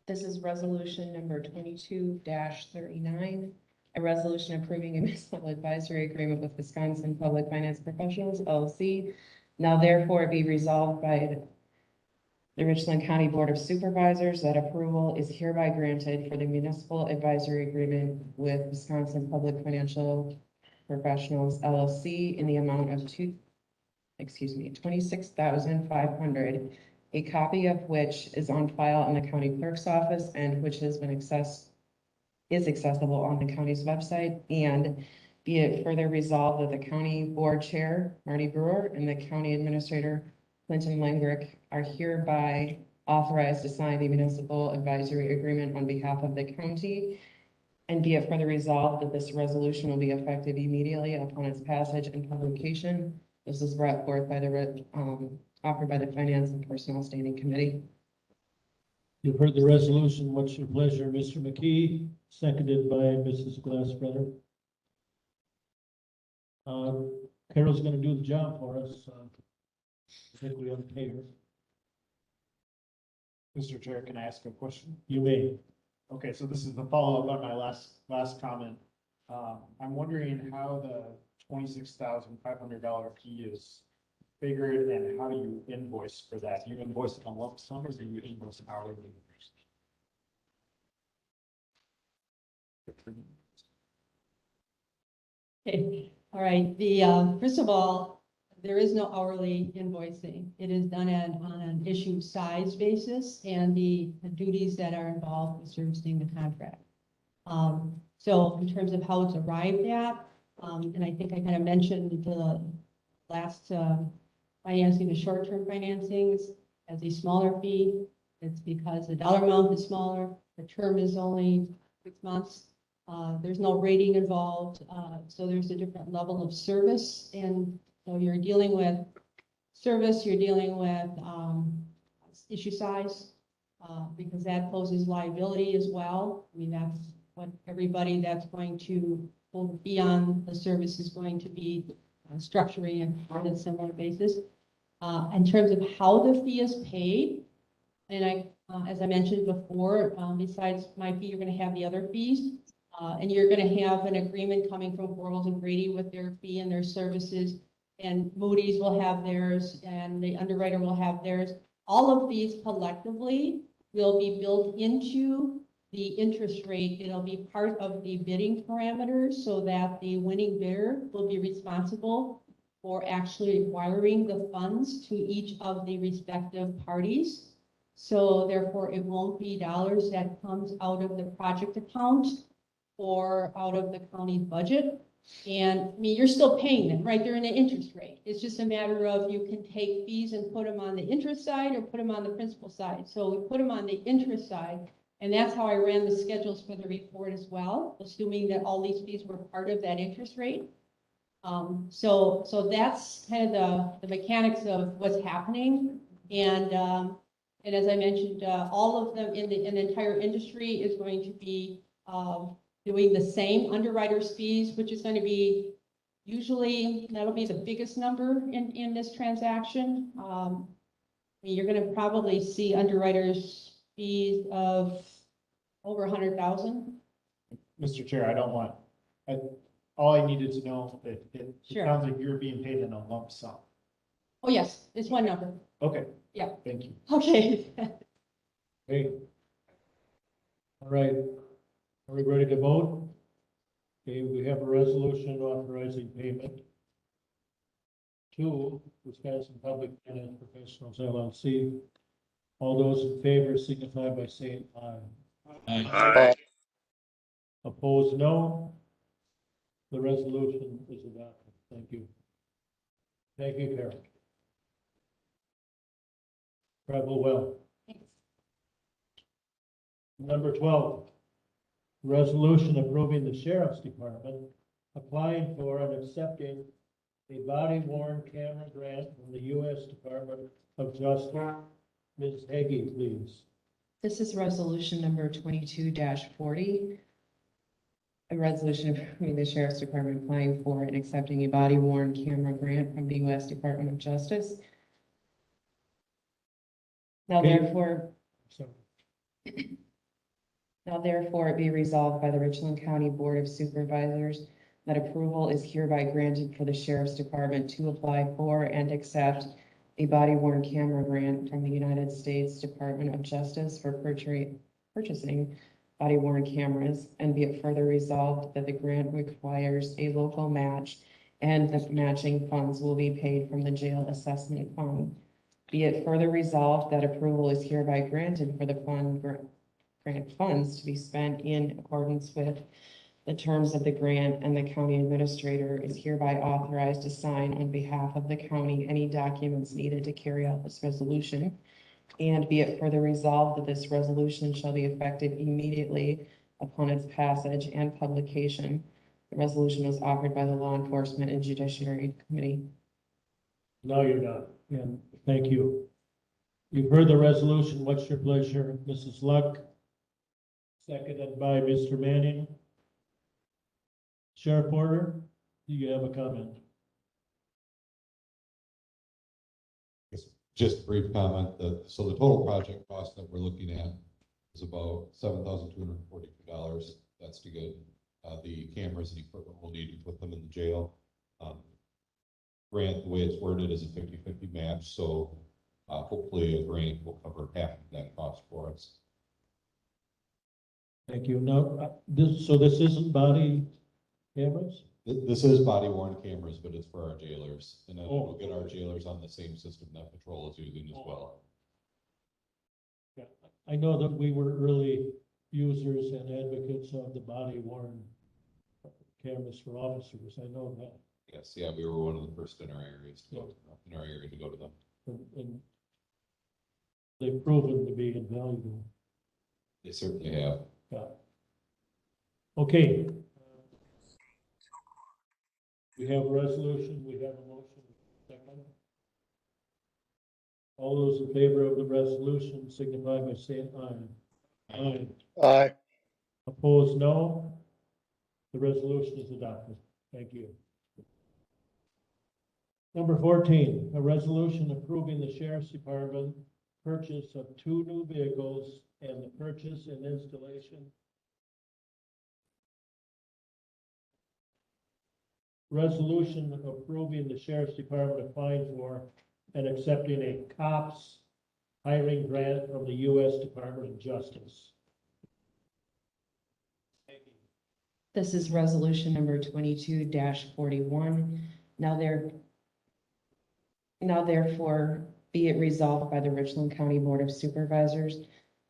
This is resolution number 22-39, a resolution approving a municipal advisory agreement with Wisconsin Public Finance Professionals LLC. Now therefore be resolved by the Richland County Board of Supervisors that approval is hereby granted for the municipal advisory agreement with Wisconsin Public Financial Professionals LLC in the amount of $26,500, a copy of which is on file in the county clerk's office and which has been is accessible on the county's website. And be it further resolved that the county board chair, Marty Brewer, and the county administrator, Clinton Langrick, are hereby authorized to sign the municipal advisory agreement on behalf of the county. And be it further resolved that this resolution will be effective immediately upon its passage and publication. This is brought forth by the, offered by the Finance and Personnel Standing Committee. You've heard the resolution. What's your pleasure, Mr. McKee? Seconded by Mrs. Glassbrother. Carol's going to do the job for us. I think we ought to pay her. Mr. Chair, can I ask a question? You may. Okay, so this is the follow-up on my last comment. I'm wondering how the $26,500 fee is figured and how you invoice for that? Do you invoice it on lump sum or do you invoice hourly? Okay, all right, first of all, there is no hourly invoicing. It is done on an issue size basis and the duties that are involved with servicing the contract. So in terms of how it's arrived at, and I think I kind of mentioned the last financing, the short-term financings as a smaller fee. It's because the dollar amount is smaller, the term is only 6 months. There's no rating involved, so there's a different level of service. And so you're dealing with service, you're dealing with issue size, because that poses liability as well. I mean, that's what everybody that's going to will be on the service is going to be structuring it on a similar basis. In terms of how the fee is paid, and as I mentioned before, besides my fee, you're going to have the other fees. And you're going to have an agreement coming from Quarles and Grady with their fee and their services. And Moody's will have theirs and the underwriter will have theirs. All of these collectively will be built into the interest rate. It'll be part of the bidding parameters so that the winning bidder will be responsible for actually acquiring the funds to each of the respective parties. So therefore, it won't be dollars that comes out of the project account or out of the county budget. And I mean, you're still paying them, right? They're in the interest rate. It's just a matter of you can take fees and put them on the interest side or put them on the principal side. So we put them on the interest side. And that's how I ran the schedules for the report as well, assuming that all these fees were part of that interest rate. So that's kind of the mechanics of what's happening. And as I mentioned, all of them in the entire industry is going to be doing the same underwriter's fees, which is going to be usually, that'll be the biggest number in this transaction. You're going to probably see underwriters fees of over 100,000. Mr. Chair, all I needed to know, it Sure. sounds like you're being paid in a lump sum. Oh, yes, it's one number. Okay. Yeah. Thank you. Okay. Okay. All right. Are we ready to vote? Okay, we have a resolution authorizing payment to Wisconsin Public Finance Professionals LLC. All those in favor signify by saying aye. Aye. Opposed, no. The resolution is adopted. Thank you. Thank you, Carol. Travel well. Number 12, resolution approving the Sheriff's Department applying for and accepting a body worn camera grant from the U.S. Department of Justice. Ms. Hagee, please. This is resolution number 22-40. A resolution approving the Sheriff's Department applying for and accepting a body worn camera grant from the U.S. Department of Justice. Now Okay. therefore, it be resolved by the Richland County Board of Supervisors that approval is hereby granted for the Sheriff's Department to apply for and accept a body worn camera grant from the United States Department of Justice for purchasing body worn cameras, and be it further resolved that the grant requires a local match and the matching funds will be paid from the jail assessment fund. Be it further resolved that approval is hereby granted for the grant funds to be spent in accordance with the terms of the grant, and the county administrator is hereby authorized to sign on behalf of the county any documents needed to carry out this resolution. And be it further resolved that this resolution shall be effective immediately upon its passage and publication. The resolution was offered by the Law Enforcement and Judiciary Committee. No, you're not. And thank you. You've heard the resolution. What's your pleasure, Mrs. Luck? Seconded by Mr. Manning. Sheriff Porter, do you have a comment? Just a brief comment so the total project cost that we're looking at is about $7,242. That's to get the cameras and equipment we'll need to put them in the jail. Grant, the way it's worded, is a 50-50 match, so hopefully a grant will cover half of that cost for us. Thank you. Now, this isn't body cameras? This is body worn cameras, but it's for our jailers, and then Oh. we'll get our jailers on the same system that patrol is using as well. Yeah, I know that we were early users and advocates of the body worn cameras for officers. I know that. Yes, yeah, we were one of the first in our areas to go to them. And they've proven to be invaluable. They certainly have. Yeah. Okay. We have a resolution, we have a motion, second. All those in favor of the resolution signify by saying aye. Aye. Aye. Opposed, no. The resolution is adopted. Thank you. Number 14, a resolution approving the sheriff's department purchase of 2 new vehicles and the purchase and installation. Resolution approving the sheriff's department applying for and accepting a COPS hiring grant from the U.S. Department of Justice. This is resolution number 22-41. Now therefore be it resolved by the Richland County Board of Supervisors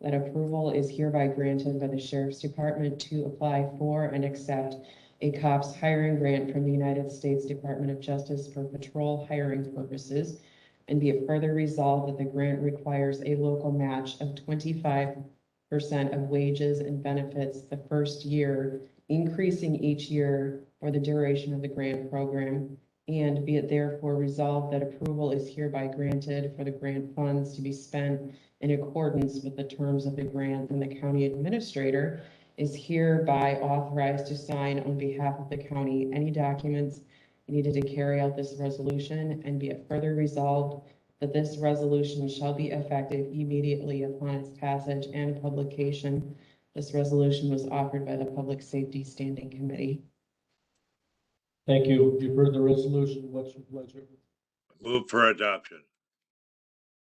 that approval is hereby granted by the Sheriff's Department to apply for and accept a COPS hiring grant from the United States Department of Justice for patrol hiring purposes, and be it further resolved that the grant requires a local match of 25% of wages and benefits the first year, increasing each year for the duration of the grant program, and be it therefore resolved that approval is hereby granted for the grant funds to be spent in accordance with the terms of the grant, and the county administrator is hereby authorized to sign on behalf of the county any documents needed to carry out this resolution, and be it further resolved that this resolution shall be effective immediately upon its passage and publication. This resolution was offered by the Public Safety Standing Committee. Thank you. You've heard the resolution. What's your pleasure? Move for adoption.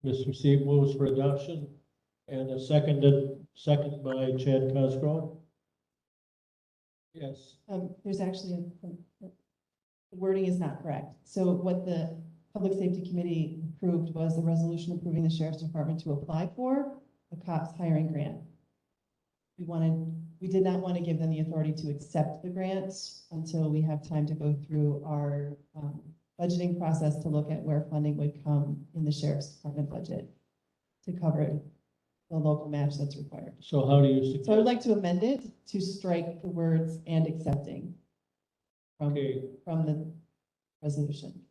Mr. Steve moves for adoption, and a second by Chad Cosgrove. Yes. There's actually, the wording is not correct. So what the Public Safety Committee approved was the resolution approving the Sheriff's Department to apply for a COPS hiring grant. We did not want to give them the authority to accept the grants until we have time to go through our budgeting process to look at where funding would come in the Sheriff's Department budget to cover the local match that's required. So how do you suggest? So I would like to amend it to strike the words "and accepting" from the resolution.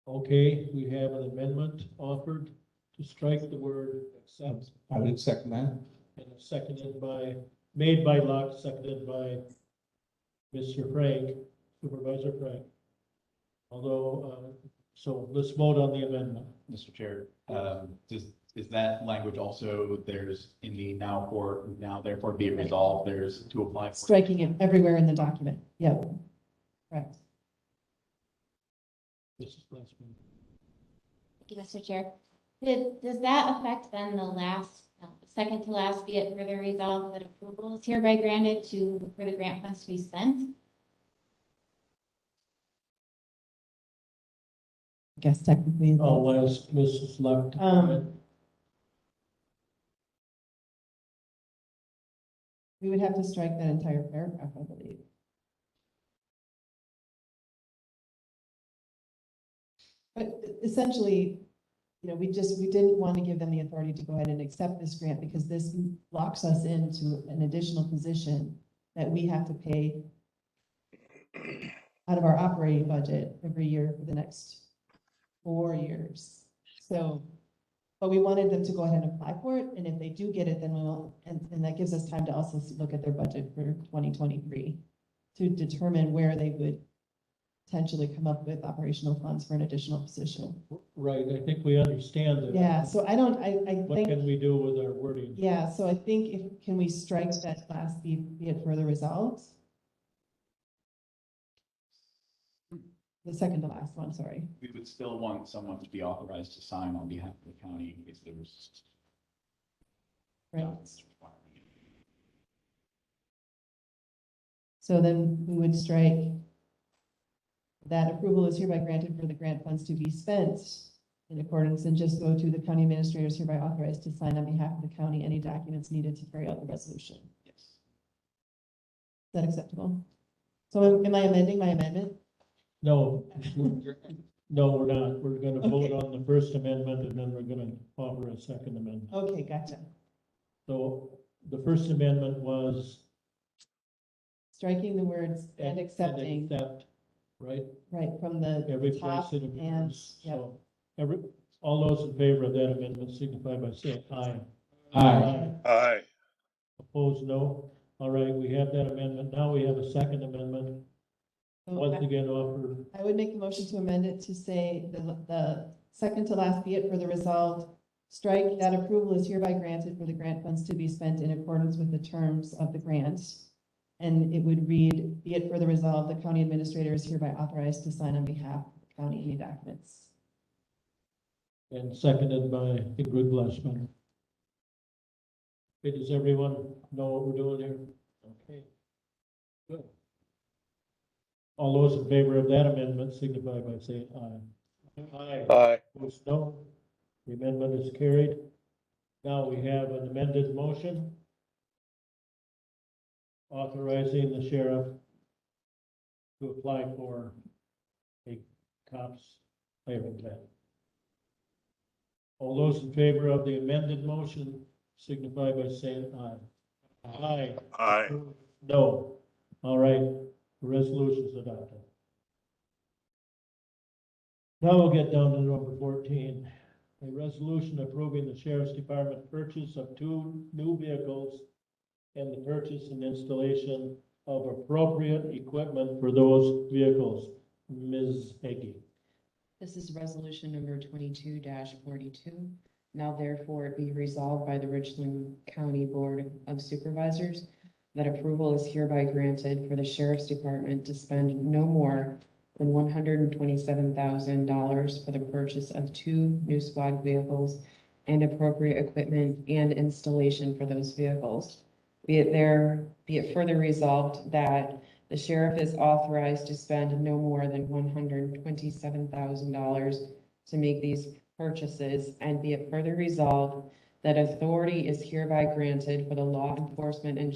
Okay, we have an amendment offered to strike the word accept. I would second that. And made by Locke, seconded by Mr. Frank, Supervisor Frank. Although, so let's vote on the amendment. Mr. Chair, is that language also, there's in the now therefore be it resolved, there's to apply for? Striking it everywhere in the document. Yep. Correct. Mrs. Glassman. Thank you, Mr. Chair. Does that affect then the second to last, be it further resolved that approval is hereby granted for the grant funds to be spent? I guess technically. I'll ask Mrs. Luck to comment. We would have to strike that entire paragraph, I believe. But essentially, we didn't want to give them the authority to go ahead and accept this grant because this locks us into an additional position that we have to pay out of our operating budget every year for the next 4 years. So, but we wanted them to go ahead and apply for it. And if they do get it, then we will, and that gives us time to also look at their budget for 2023 to determine where they would potentially come up with operational funds for an additional position. Right, I think we understand that. Yeah, so I What think, can we do with our wording? yeah, so I think can we strike that last be it further resolved? The second to last one, sorry. We would still want someone to be authorized to sign on behalf of the county in case there was. Right. So then we would strike that approval is hereby granted for the grant funds to be spent in accordance, and just go to the county administrators hereby authorized to sign on behalf of the county any documents needed to carry out the resolution. Yes. Is that acceptable? So am I amending my amendment? No, no, we're not. We're gonna vote on the first amendment and then we're gonna offer a second amendment. Okay, gotcha. So the first amendment was. Striking the words and accepting. Accept, right? Right, from the Every top place it and, appears. yep. So All those in favor of that amendment signify by saying aye. Aye. Aye. Opposed, no. All right, we have that amendment. Now we have a second amendment. Once again offered. I would make the motion to amend it to say the second to last be it further resolved. Strike that approval is hereby granted for the grant funds to be spent in accordance with the terms of the grant. And it would read, be it further resolved, the county administrator is hereby authorized to sign on behalf of the county any documents. And seconded by Ingrid Glassman. Okay, does everyone know what we're doing here? Okay. Good. All those in favor of that amendment signify by saying aye. Aye. Aye. Opposed, no. The amendment is carried. Now we have an amended motion authorizing the sheriff to apply for a COPS hiring plan. All those in favor of the amended motion signify by saying aye. Aye. Aye. No. All right, the resolution is adopted. Now we'll get down to number 14. A resolution approving the sheriff's department purchase of 2 new vehicles and the purchase and installation of appropriate equipment for those vehicles. Ms. Heggie. This is resolution number 22-42. Now therefore be resolved by the Richland County Board of Supervisors that approval is hereby granted for the Sheriff's Department to spend no more than $127,000 for the purchase of 2 new squad vehicles and appropriate equipment and installation for those vehicles. Be it further resolved that the sheriff is authorized to spend no more than $127,000 to make these purchases, and be it further resolved that authority is hereby granted for the Law Enforcement and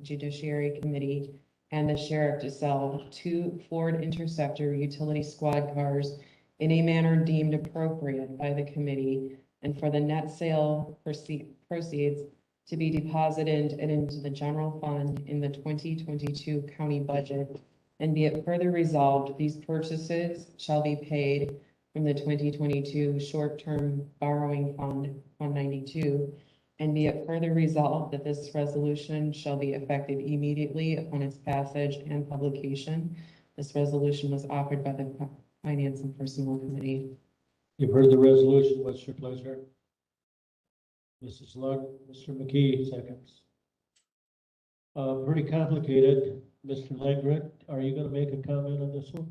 Judiciary Committee and the sheriff to sell 2 Ford Interceptor utility squad cars in a manner deemed appropriate by the committee, and for the net sale proceeds to be deposited into the general fund in the 2022 county budget. And be it further resolved, these purchases shall be paid from the 2022 short-term borrowing fund 192. And be it further resolved that this resolution shall be effective immediately upon its passage and publication. This resolution was offered by the Finance and Personnel Committee. You've heard the resolution. What's your pleasure? Mrs. Luck, Mr. McKee, seconds. Pretty complicated. Mr. Langrick, are you gonna make a comment on this one?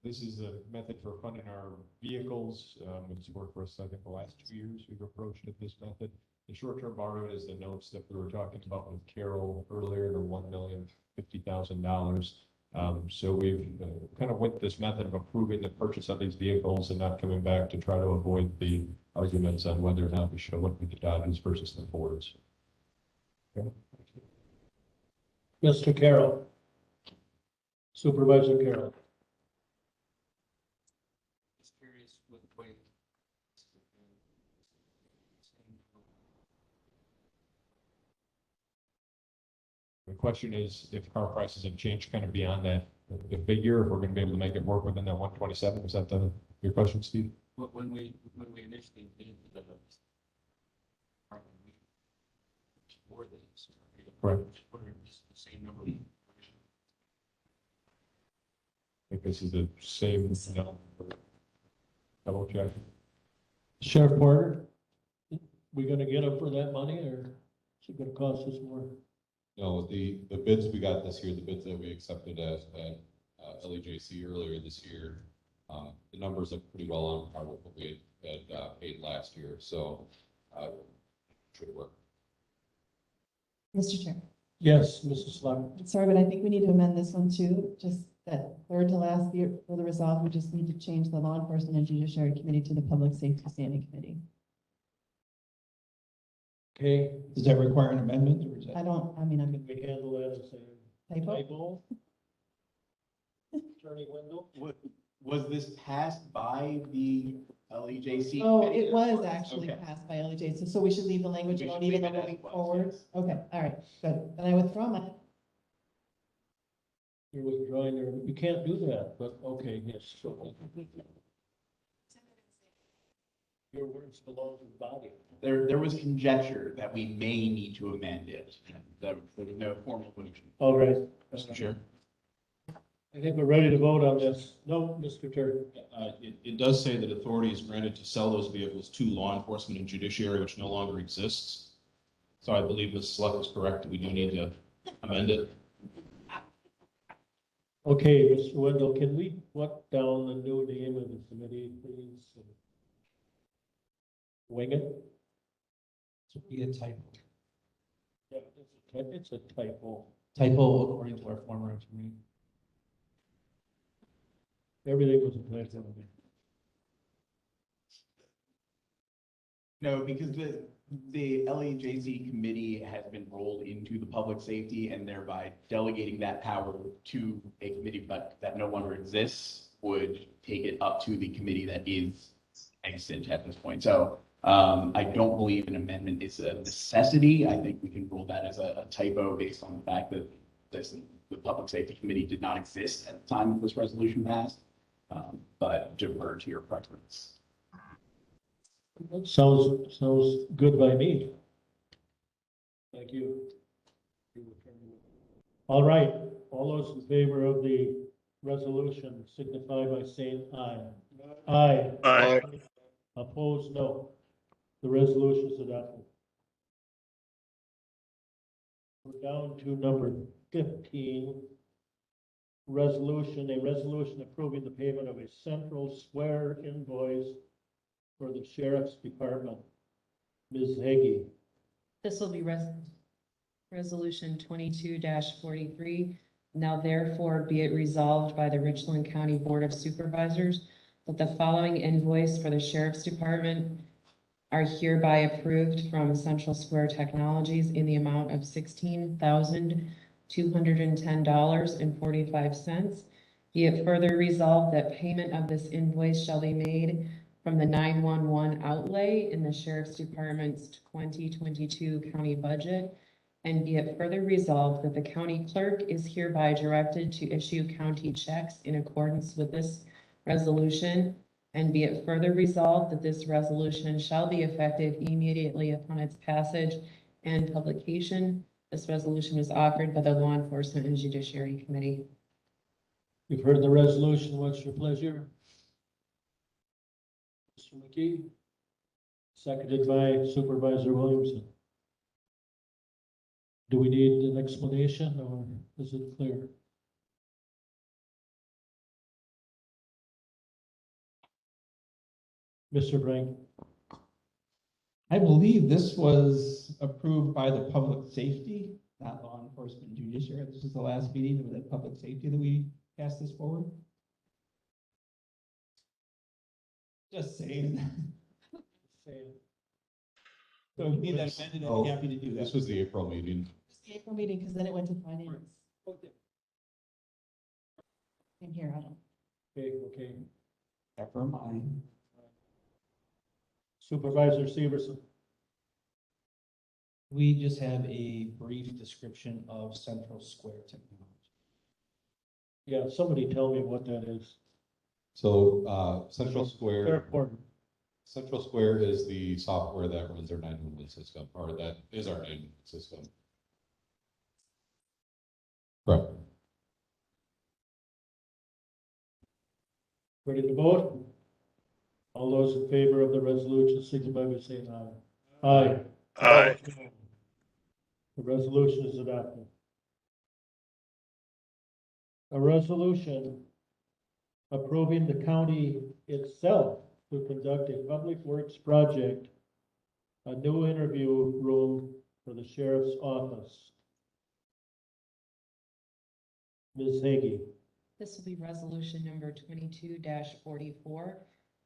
This is a method for funding our vehicles. It's worked for us, I think, the last 2 years. We've approached it this method. The short-term borrowing is the notes that we were talking about with Carol earlier, the $1,050,000. So we've kind of went this method of approving the purchase of these vehicles and not coming back to try to avoid the arguments on whether or not we should look at the Dodges versus the Fords. Okay. Mr. Carroll. Supervisor Carroll. The question is if car prices have changed kind of beyond that, the figure, if we're gonna be able to make it work within that 127, is that your question, Steve? When we initially did the for this. Right. For the same number. I think this is the same, double check. Sheriff Porter, we gonna get them for that money, or is it gonna cost us more? No, the bids we got this year, the bids that we accepted at LEJC earlier this year, the numbers look pretty well on par with what we had paid last year, so should work. Mr. Chair. Yes, Mrs. Slaughter. Sorry, but I think we need to amend this one too, just that third to last year for the resolve, we just need to change the Law Enforcement and Judiciary Committee to the Public Safety Standing Committee. Okay. Does that require an amendment or is that? I'm, Can we handle that as a typo. typo? Attorney Wendell? Was this passed by the LEJC? Oh, committee it or was was- actually okay. passed by LEJ, so we should leave the language We alone should even leave though it as moving it was, forward. yes. Okay, all right, good. Then I withdraw my, You're withdrawing your, you can't do that, but okay, yes. So Your words belong to the body. There was conjecture that we may need to amend it. There was no formal motion. All right. Mr. Chair. I think we're ready to vote on this. No, Mr. Turk. It does say that authority is granted to sell those vehicles to law enforcement and judiciary, which no longer exists. So I believe Ms. Select is correct. We do need to amend it. Okay, Mr. Wendell, can we put down the new name of the committee, please? Wing it? This would be a typo. Yeah, it's a typo. Typo according to our former attorney. Everything was a typo. No, because the LEJC committee has been rolled into the public safety and thereby delegating that power to a committee that no longer exists would take it up to the committee that is extant at this point. So I don't believe an amendment is a necessity. I think we can rule that as a typo based on the fact that the public safety committee did not exist at the time this resolution passed, but defer to your preference. Sounds good by me. Thank you. All right, all those in favor of the resolution signify by saying aye. Aye. Aye. Opposed, no. The resolution is adopted. We're down to number 15. A resolution approving the payment of a Central Square invoice for the Sheriff's Department. Ms. Heggie. This will be resolution 22-43. Now therefore be it resolved by the Richland County Board of Supervisors that the following invoice for the Sheriff's Department are hereby approved from Central Square Technologies in the amount of $16,210.45. Be it further resolved that payment of this invoice shall be made from the 911 outlay in the Sheriff's Department's 2022 county budget. And be it further resolved that the county clerk is hereby directed to issue county checks in accordance with this resolution. And be it further resolved that this resolution shall be effective immediately upon its passage and publication. This resolution is offered by the Law Enforcement and Judiciary Committee. You've heard the resolution. What's your pleasure? Mr. McKee, seconded by Supervisor Williamson. Do we need an explanation or is it clear? Mr. Frank. I believe this was approved by the public safety, not law enforcement judiciary. This is the last meeting of the public safety that we passed this forward. Just saying. So if we need that amended, I'm happy to do that. This was the April meeting. It's the April meeting, because then it went to finance. In here, I don't. Okay. Never mind. Supervisor Severson. We just have a brief description of Central Square Technology. Yeah, somebody tell me what that is. So Central Square. Very important. Central Square is the software that runs our 911 system, or that is our 911 system. Correct. Ready to vote? All those in favor of the resolution signify by saying aye. Aye. Aye. The resolution is adopted. A resolution approving the county itself to conduct a public works project, a new interview room for the sheriff's office. Ms. Hagee. This will be resolution number 22-44.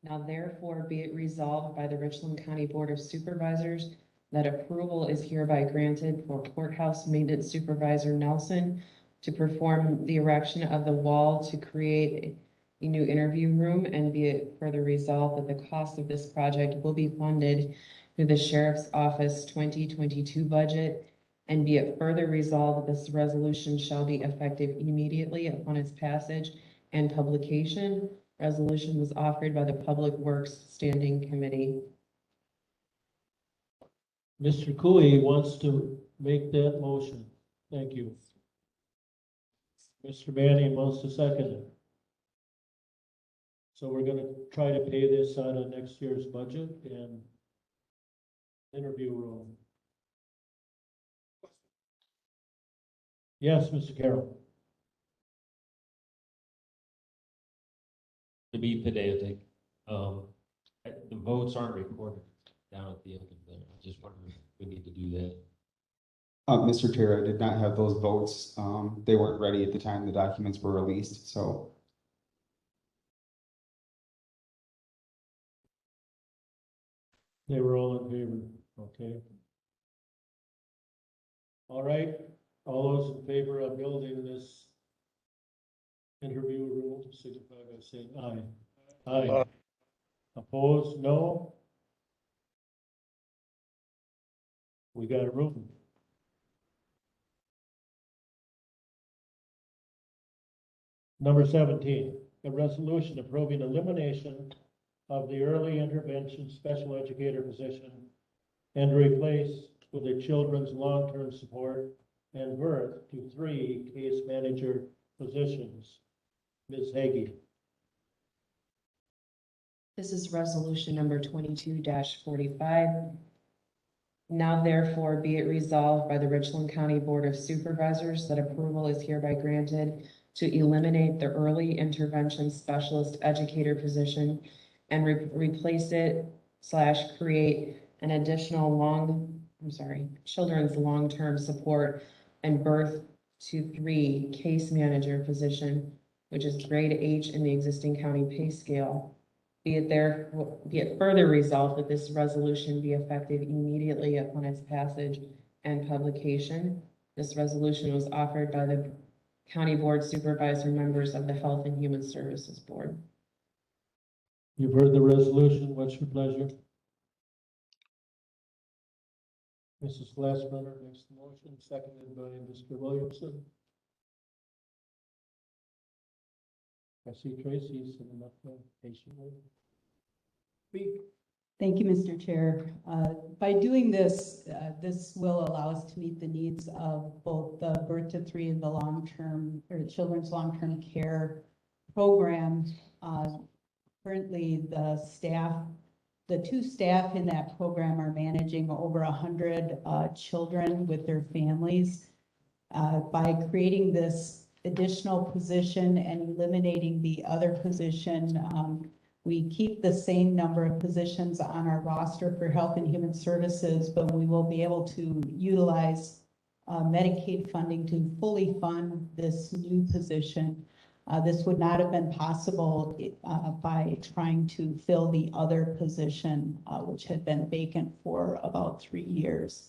Now therefore be it resolved by the Richland County Board of Supervisors that approval is hereby granted for Courthouse Maintenance Supervisor Nelson to perform the erection of the wall to create a new interview room, and be it further resolved that the cost of this project will be funded through the Sheriff's Office 2022 budget, and be it further resolved that this resolution shall be effective immediately upon its passage and publication. Resolution was offered by the Public Works Standing Committee. Mr. Cooey wants to make that motion. Thank you. Mr. Manning wants to second it. So we're gonna try to pay this out of next year's budget and interview room. Yes, Mr. Carroll. To be pedantic, the votes aren't recorded down at the end of there. I just wondering if we need to do that. Mr. Chair, I did not have those votes. They weren't ready at the time the documents were released, so. They were all in favor, okay. All right, all those in favor of building this interview room, signify by saying aye. Aye. Opposed, no? We got a room. Number 17, a resolution approving elimination of the early intervention special educator position and replace with a children's long-term support and birth to 3 case manager positions. Ms. Hagee. This is resolution number 22-45. Now therefore be it resolved by the Richland County Board of Supervisors that approval is hereby granted to eliminate the early intervention specialist educator position and replace it / create an additional children's long-term support and birth to 3 case manager position, which is grade H in the existing county pay scale. Be it further resolved that this resolution be effective immediately upon its passage and publication. This resolution was offered by the County Board Supervisor members of the Health and Human Services Board. You've heard the resolution. What's your pleasure? Mrs. Glassman makes the motion, seconded by Mr. Williamson. I see Tracy sitting up there patiently. Speak. Thank you, Mr. Chair. By doing this, this will allow us to meet the needs of both the birth to 3 and the long-term or children's long-term care program. Currently, the 2 staff in that program are managing over 100 children with their families. By creating this additional position and eliminating the other position, we keep the same number of positions on our roster for Health and Human Services, but we will be able to utilize Medicaid funding to fully fund this new position. This would not have been possible by trying to fill the other position, which had been vacant for about 3 years.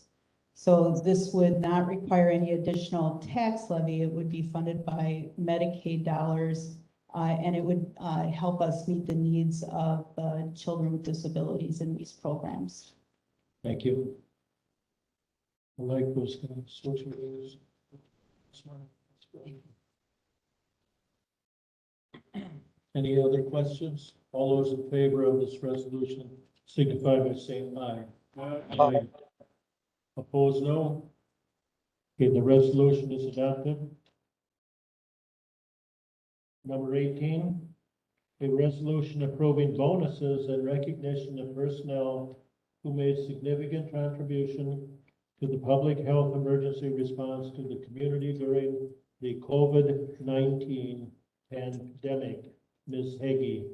So this would not require any additional tax levy. It would be funded by Medicaid dollars, and it would help us meet the needs of children with disabilities in these programs. Thank you. I like those kind of switches. Any other questions? All those in favor of this resolution signify by saying aye. Aye. Opposed, no. Okay, the resolution is adopted. Number 18, a resolution approving bonuses and recognition of personnel who made significant contribution to the public health emergency response to the community during the COVID-19 pandemic. Ms. Hagee.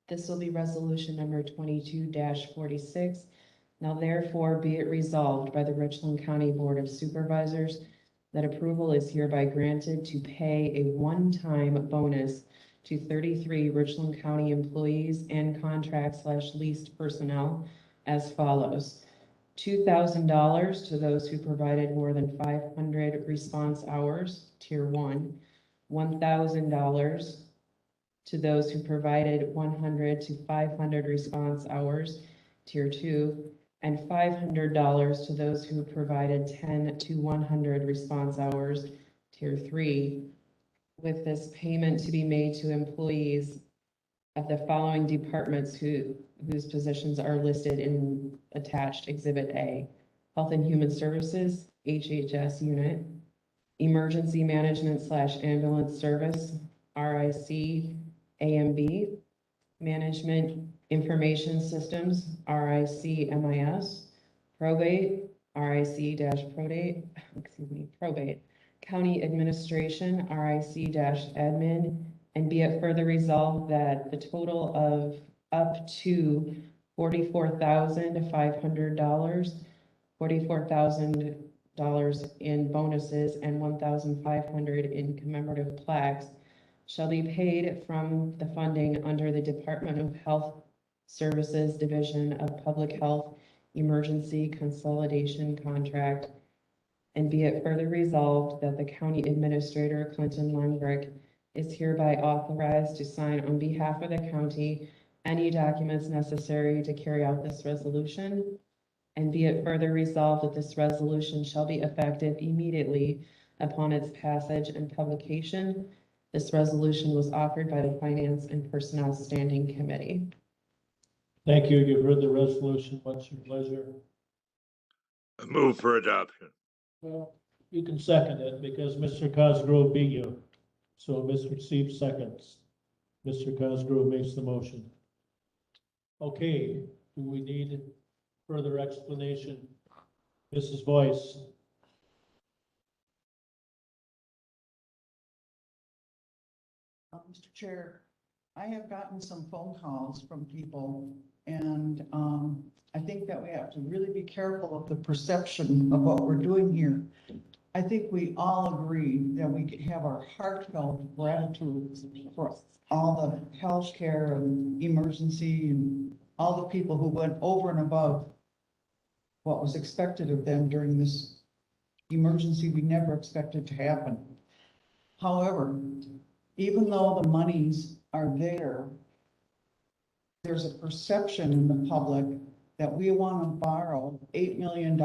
This will be resolution number 22-46. Now therefore be it resolved by the Richland County Board of Supervisors that approval is hereby granted to pay a one-time bonus to 33 Richland County employees and contract / leased personnel as follows. $2,000 to those who provided more than 500 response hours, tier 1, $1,000 to those who provided 100 to 500 response hours, tier 2, and $500 to those who provided 10 to 100 response hours, tier 3, with this payment to be made to employees of the following departments whose positions are listed in attached Exhibit A: Health and Human Services, HHS unit, Emergency Management / Ambulance Service, RIC AMB, Management Information Systems, RIC MIS, Probate, RIC-Probate, Probate, County Administration, RIC-Admin, and be it further resolved that the total of up to $44,500, $44,000 in bonuses, and $1,500 in commemorative plaques shall be paid from the funding under the Department of Health Services Division of Public Health Emergency Consolidation Contract. And be it further resolved that the County Administrator, Clinton Langrick, is hereby authorized to sign on behalf of the county any documents necessary to carry out this resolution. And be it further resolved that this resolution shall be effective immediately upon its passage and publication. This resolution was offered by the Finance and Personnel Standing Committee. Thank you. You've heard the resolution. What's your pleasure? I move for adoption. Well, you can second it because Mr. Cosgrove beat you. So Mr. Seep seconds. Mr. Cosgrove makes the motion. Okay, do we need further explanation? Mrs. Boyce? Mr. Chair, I have gotten some phone calls from people, and I think that we have to really be careful of the perception of what we're doing here. I think we all agree that we have our heartfelt gratitude for all the healthcare and emergency and all the people who went over and above what was expected of them during this emergency we never expected to happen. However, even though the monies are there, there's a perception in the public that we want to borrow $8 million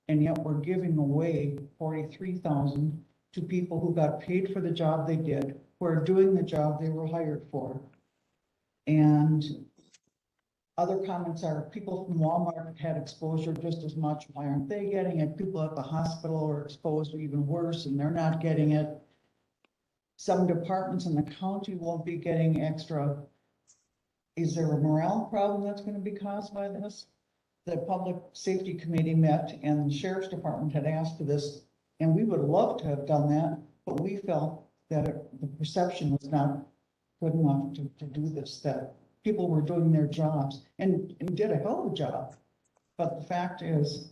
and yet we're giving away 43,000 to people who got paid for the job they did, who are doing the job they were hired for. And other comments are people from Walmart had exposure just as much. Why aren't they getting it? People at the hospital are exposed even worse and they're not getting it. Some departments in the county won't be getting extra. Is there a morale problem that's going to be caused by this? The Public Safety Committee met and the Sheriff's Department had asked for this, and we would love to have done that, but we felt that the perception was not good enough to do this, that people were doing their jobs and did a hell of a job. But the fact is,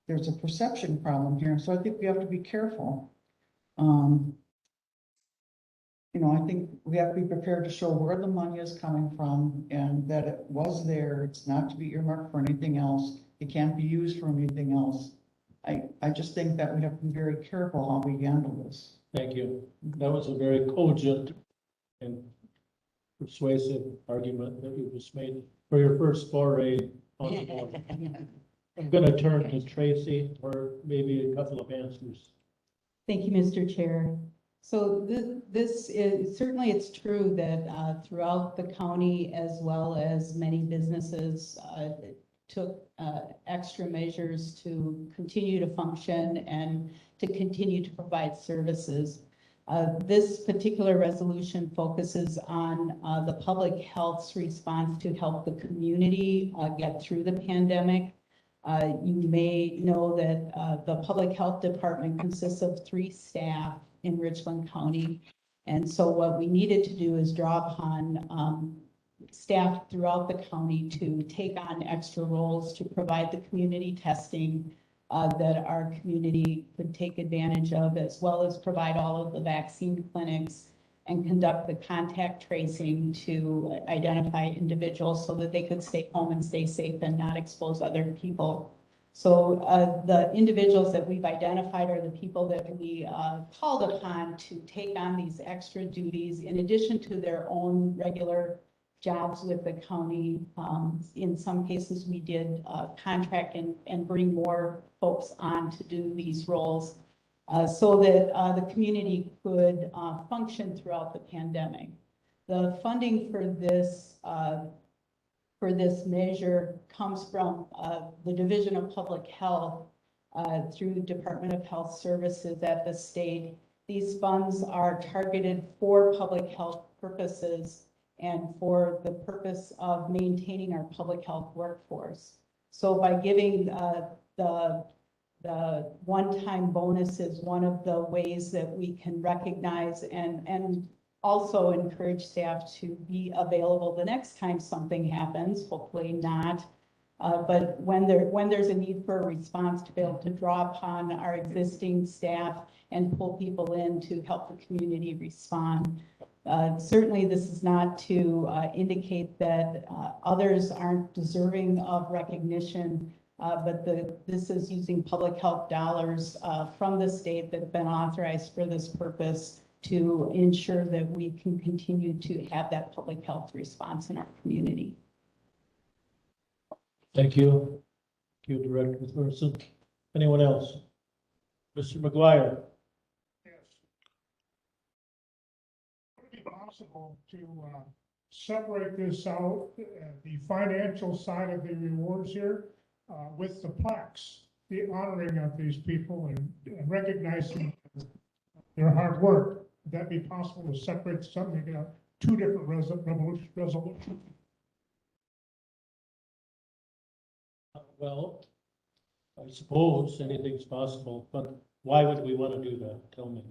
there's a perception problem here, so I think we have to be careful. You know, I think we have to be prepared to show where the money is coming from and that it was there. It's not to be earmarked for anything else. It can't be used for anything else. I just think that we have to be very careful how we handle this. Thank you. That was a very cogent and persuasive argument that you just made for your first foray on the board. I'm going to turn to Tracy for maybe a couple of answers. Thank you, Mr. Chair. So this is, certainly it's true that throughout the county, as well as many businesses, took extra measures to continue to function and to continue to provide services. This particular resolution focuses on the public health's response to help the community get through the pandemic. You may know that the Public Health Department consists of 3 staff in Richland County. And so what we needed to do is draw upon staff throughout the county to take on extra roles to provide the community testing that our community could take advantage of, as well as provide all of the vaccine clinics and conduct the contact tracing to identify individuals so that they could stay home and stay safe and not expose other people. So the individuals that we've identified are the people that we called upon to take on these extra duties in addition to their own regular jobs with the county. In some cases, we did contract and bring more folks on to do these roles so that the community could function throughout the pandemic. The funding for this measure comes from the Division of Public Health through the Department of Health Services at the state. These funds are targeted for public health purposes and for the purpose of maintaining our public health workforce. So by giving the one-time bonus is one of the ways that we can recognize and also encourage staff to be available the next time something happens, hopefully not. But when there's a need for a response, to be able to draw upon our existing staff and pull people in to help the community respond. Certainly this is not to indicate that others aren't deserving of recognition, but this is using public health dollars from the state that have been authorized for this purpose to ensure that we can continue to have that public health response in our community. Thank you. Thank you, Director McPherson. Anyone else? Mr. McGuire? Yes. Would it be possible to separate this out, the financial side of the rewards here, with the plaques, the honoring of these people and recognizing their hard work? Would that be possible to separate something, two different resolutions? Well, I suppose anything's possible, but why would we want to do that? Tell me.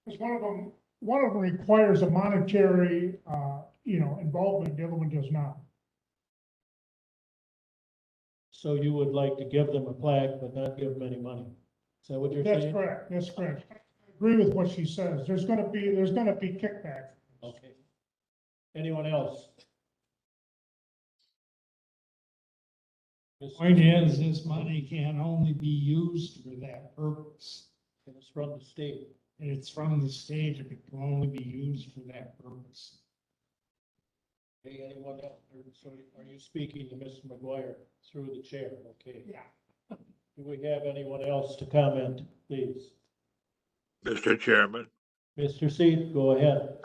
Because one of them requires a monetary, involvement, the other one does not. So you would like to give them a plaque, but not give them any money? Is that what you're saying? That's correct, that's correct. I agree with what she says. There's gonna be kickback. Okay. Anyone else? Point is, this money can only be used for that purpose. And it's from the state. And it's from the state, it can only be used for that purpose. Hey, anyone else? So are you speaking to Mr. McGuire through the chair? Okay. Yeah. Do we have anyone else to comment, please? Mr. Chairman, Mr. Seat, go ahead.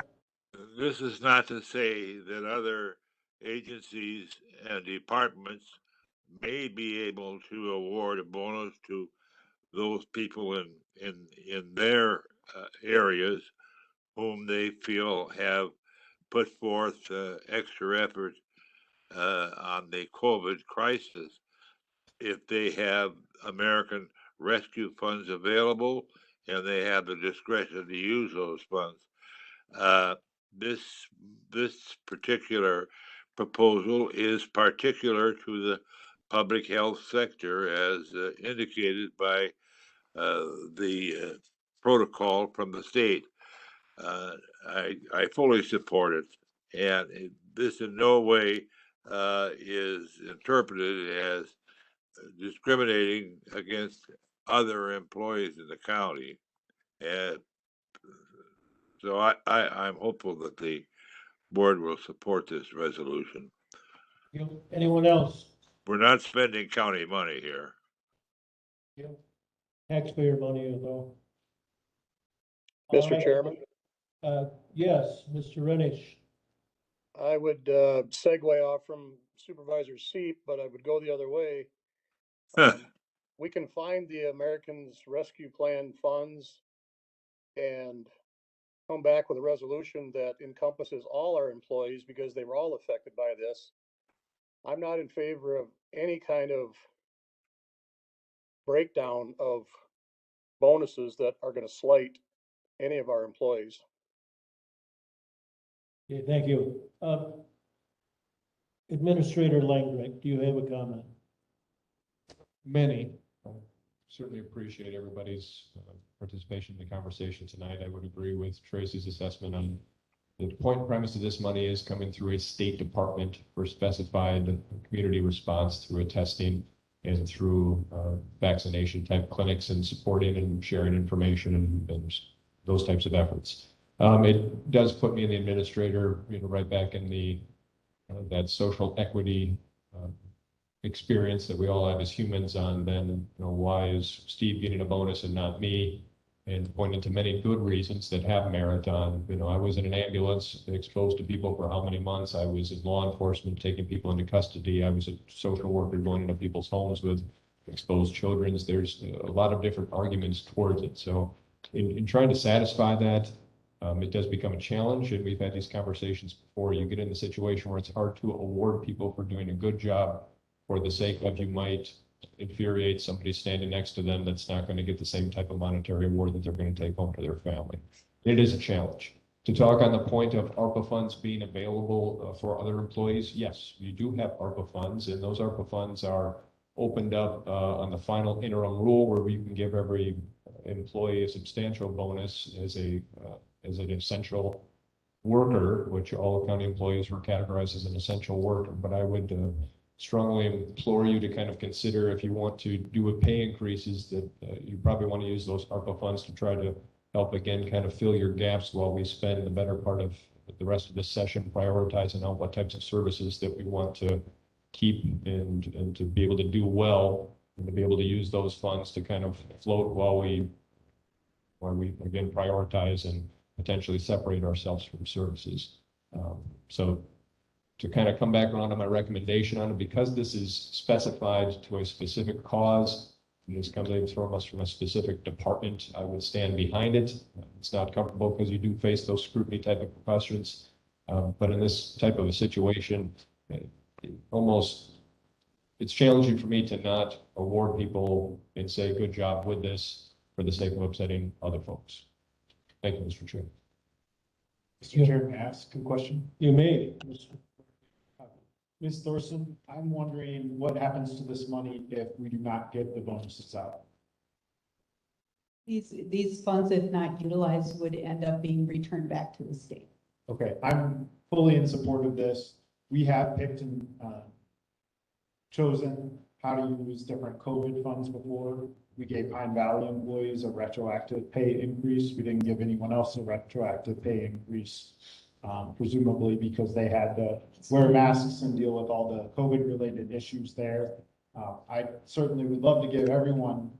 this is not to say that other agencies and departments may be able to award a bonus to those people in their areas whom they feel have put forth extra effort on the COVID crisis. If they have American Rescue funds available and they have the discretion to use those funds. This particular proposal is particular to the public health sector as indicated by the protocol from the state. I fully support it, and this in no way is interpreted as discriminating against other employees in the county. And so I'm hopeful that the board will support this resolution. Anyone else? We're not spending county money here. Taxpayer money, though. Mr. Chairman? Yes, Mr. Renish. I would segue off from Supervisor Seep, but I would go the other way. We can find the Americans Rescue Plan funds and come back with a resolution that encompasses all our employees because they were all affected by this. I'm not in favor of any kind of breakdown of bonuses that are going to slight any of our employees. Okay, thank you. Administrator Langrick, do you have a comment? Many. Certainly appreciate everybody's participation in the conversation tonight. I would agree with Tracy's assessment on the point and premise of this money is coming through a state department for specified community response through a testing and through vaccination type clinics and supporting and sharing information and those types of efforts. It does put me in the administrator, right back in the that social equity experience that we all have as humans on then, why is Steve getting a bonus and not me? and pointed to many good reasons that have merit on, I was in an ambulance exposed to people for how many months. I was in law enforcement taking people into custody. I was a social worker going into people's homes with exposed children. There's a lot of different arguments towards it. So in trying to satisfy that, it does become a challenge, and we've had these conversations before. You get in the situation where it's hard to award people for doing a good job for the sake of you might infuriate somebody standing next to them that's not going to get the same type of monetary award that they're going to take home to their family. It is a challenge. To talk on the point of ARPA funds being available for other employees, yes, you do have ARPA funds, and those ARPA funds are opened up on the final interim rule where we can give every employee a substantial bonus as an essential worker, which all county employees were categorized as an essential worker. But I would strongly implore you to kind of consider, if you want to do a pay increases, that you probably want to use those ARPA funds to try to help again kind of fill your gaps while we spend the better part of the rest of this session prioritizing out what types of services that we want to keep and to be able to do well, and to be able to use those funds to kind of float while we again prioritize and potentially separate ourselves from services. So to kind of come back around to my recommendation on it, because this is specified to a specific cause, and this comes from us from a specific department, I would stand behind it. It's not comfortable because you do face those scrutiny type of questions. But in this type of a situation, it's challenging for me to not award people and say, good job with this, for the sake of upsetting other folks. Thank you, Mr. Chair. Mr. Chair, may I ask a question? You may. Ms. Thorson, I'm wondering what happens to this money if we do not get the bonuses out? These funds, if not utilized, would end up being returned back to the state. Okay, I'm fully in support of this. We have picked and chosen how to use different COVID funds before. We gave Pine Valley employees a retroactive pay increase. We didn't give anyone else a retroactive pay increase, presumably because they had to wear masks and deal with all the COVID-related issues there. I certainly would love to give everyone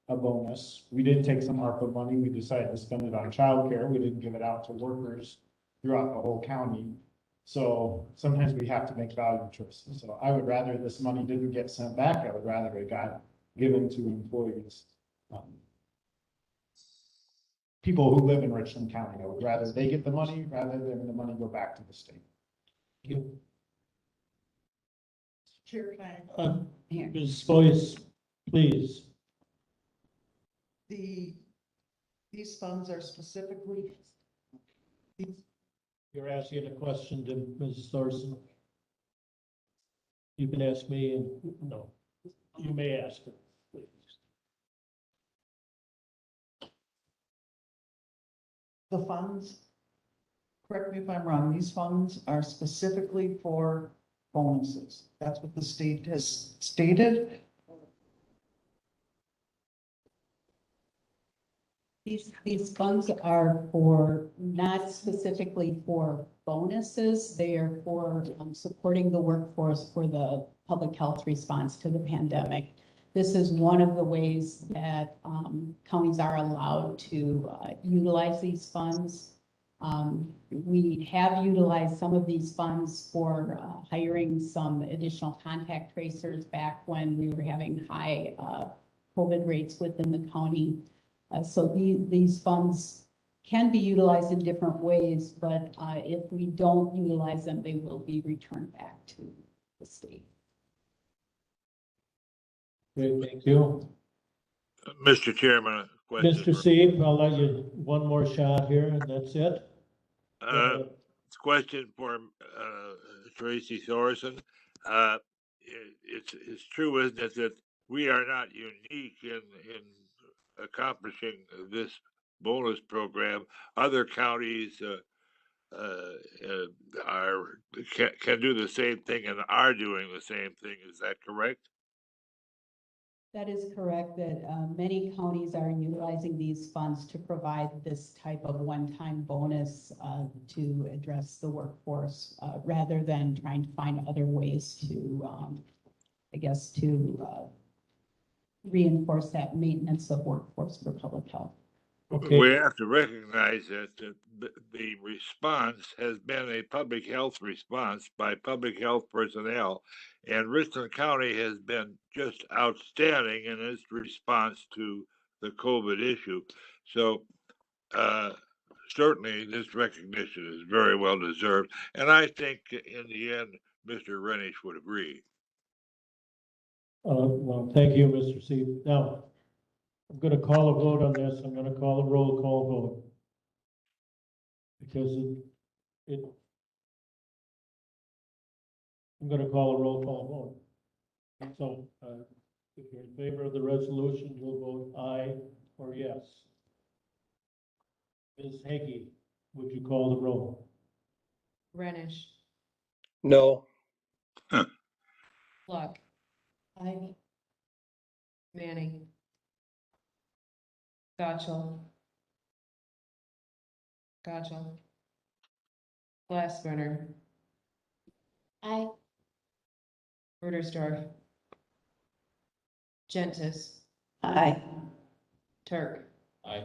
a bonus. We did take some ARPA money. We decided to spend it on childcare. We didn't give it out to workers throughout the whole county. So sometimes we have to make value choices. So I would rather this money didn't get sent back. I would rather it got given to employees. People who live in Richland County, I would rather they get the money rather than the money go back to the state. Thank you. Chair, can I? Ms. Boyce, please. These funds are specifically. You're asking a question to Mrs. Thorson. You can ask me, and no, you may ask her, please. The funds, correct me if I'm wrong, these funds are specifically for bonuses. That's what the state has stated. These funds are for, not specifically for bonuses. They are for supporting the workforce for the public health response to the pandemic. This is one of the ways that counties are allowed to utilize these funds. We have utilized some of these funds for hiring some additional contact tracers back when we were having high COVID rates within the county. So these funds can be utilized in different ways, but if we don't utilize them, they will be returned back to the state. Great, thank you. Mr. Chairman, a question. Mr. Seep, I'll let you one more shot here, and that's it. It's a question for Tracy Thorson. It's true, isn't it, that we are not unique in accomplishing this bonus program. Other counties can do the same thing and are doing the same thing. Is that correct? That is correct, that many counties are utilizing these funds to provide this type of one-time bonus to address the workforce rather than trying to find other ways to, I guess, to reinforce that maintenance of workforce for public health. Okay. We have to recognize that the response has been a public health response by public health personnel. And Richland County has been just outstanding in its response to the COVID issue. So, certainly this recognition is very well deserved. And I think in the end, Mr. Renish would agree. Well, thank you, Mr. C. Now, I'm gonna call a vote on this. I'm gonna call a roll call vote. Because I'm gonna call a roll call vote. So, if you're in favor of the resolution, you'll vote aye or yes. Ms. Heggie, would you call the roll? Renish, No. Luck, Aye. Manning, Gotchall, Glassburner, Aye. Rudersdorf, Gentis, Aye. Turk, Aye.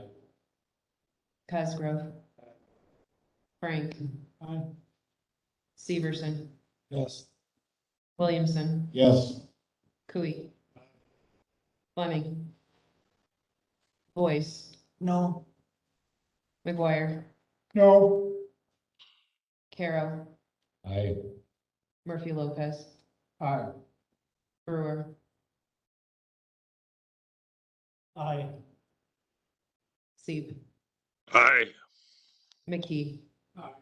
Cosgrove, Frank, Aye. Severson, Yes. Williamson, Yes. Cooey, Fleming, Boyce, No. McGuire, No. Carroll, Aye. Murphy Lopez, Aye. Brewer, Aye. Seep, Aye. McKee. Aye.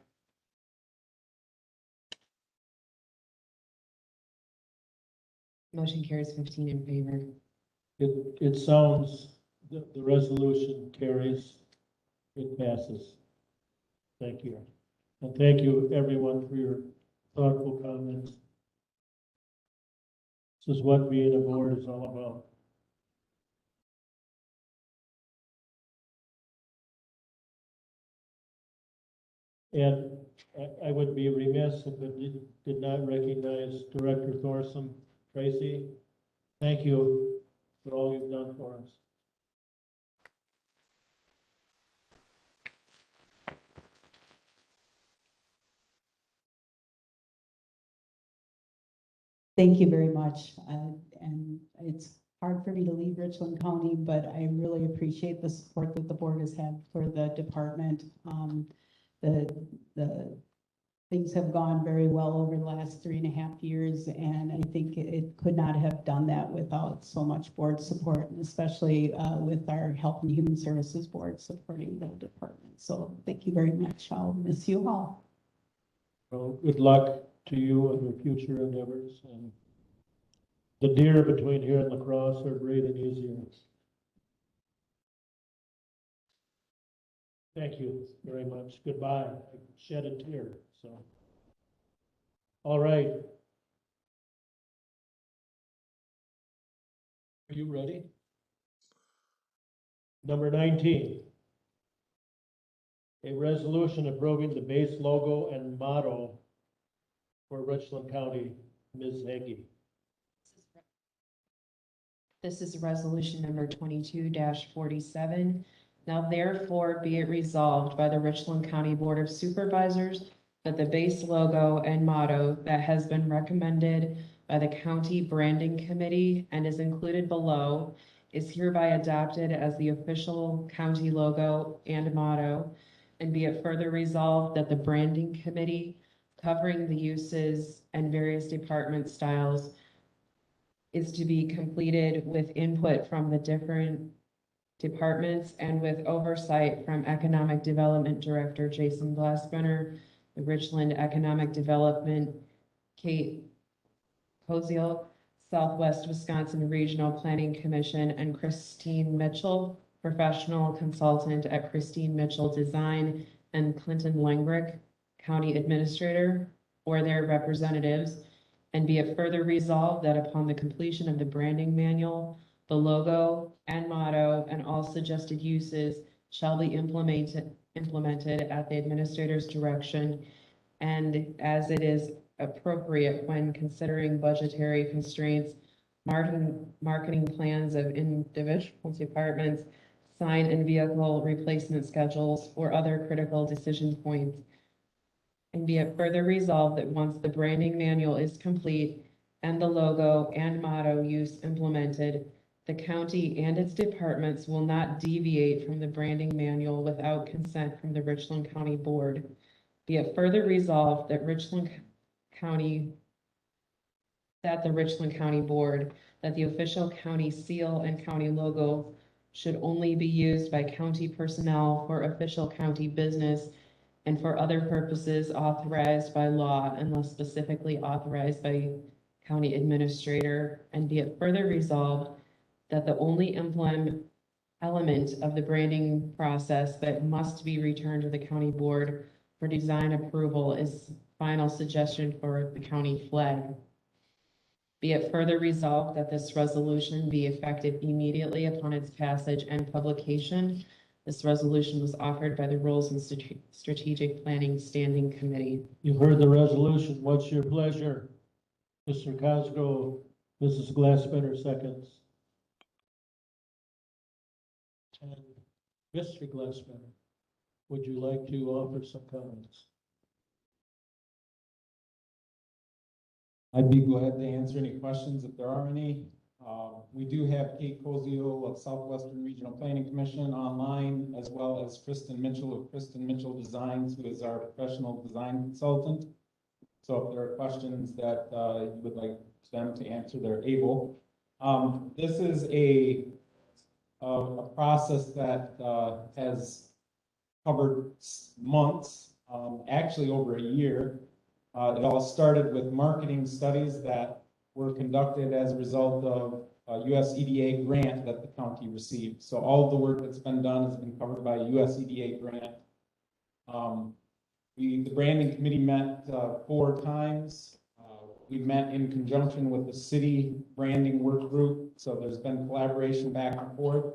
Motion carries 15 in favor. It sounds, the resolution carries, it passes. Thank you. And thank you, everyone, for your thoughtful comments. This is what being a board is all about. And I would be remiss if I did not recognize Director Thorson. Tracy, thank you for all you've done for us. Thank you very much. And it's hard for me to leave Richland County, but I really appreciate the support that the board has had for the department. The things have gone very well over the last 3.5 years, and I think it could not have done that without so much board support, and especially with our Health and Human Services Board supporting the department. So thank you very much. I'll miss you all. Well, good luck to you and your future endeavors. And the deer between here and La Crosse are breathing easier. Thank you very much. Goodbye. I shed a tear, so. All right. Are you ready? Number 19. A resolution approving the base logo and motto for Richland County. Ms. Heggie. This is resolution number 22-47. Now therefore be it resolved by the Richland County Board of Supervisors that the base logo and motto that has been recommended by the County Branding Committee and is included below is hereby adopted as the official county logo and motto. And be it further resolved that the Branding Committee covering the uses and various department styles is to be completed with input from the different departments and with oversight from Economic Development Director Jason Glassburner, the Richland Economic Development Kate Koziel, Southwest Wisconsin Regional Planning Commission, and Christine Mitchell, professional consultant at Christine Mitchell Design, and Clinton Langrick, County Administrator, or their representatives. And be it further resolved that upon the completion of the branding manual, the logo and motto and all suggested uses shall be implemented at the administrator's direction and as it is appropriate when considering budgetary constraints, marketing plans of individual departments, sign and vehicle replacement schedules, or other critical decision points. And be it further resolved that once the branding manual is complete and the logo and motto use implemented, the county and its departments will not deviate from the branding manual without consent from the Richland County Board. Be it further resolved that the Richland County Board, that the official county seal and county logo should only be used by county personnel for official county business and for other purposes authorized by law unless specifically authorized by county administrator. And be it further resolved that the only element of the branding process that must be returned to the county board for design approval is final suggestion for the county flag. Be it further resolved that this resolution be effective immediately upon its passage and publication. This resolution was offered by the Rules and Strategic Planning Standing Committee. You've heard the resolution. What's your pleasure? Mr. Cosgrove, Mrs. Glassbender seconds. And Mr. Glassbender, would you like to offer some comments? I'd be glad to answer any questions if there are any. We do have Kate Cozio of Southwestern Regional Planning Commission online, as well as Kristen Mitchell of Kristen Mitchell Designs, who is our professional design consultant. So if there are questions that you would like them to answer, they're able. This is a process that has covered months, actually over a year. It all started with marketing studies that were conducted as a result of a US EDA grant that the county received. So all of the work that's been done has been covered by a US EDA grant. The branding committee met 4 times. We met in conjunction with the city branding work group. So there's been collaboration back and forth.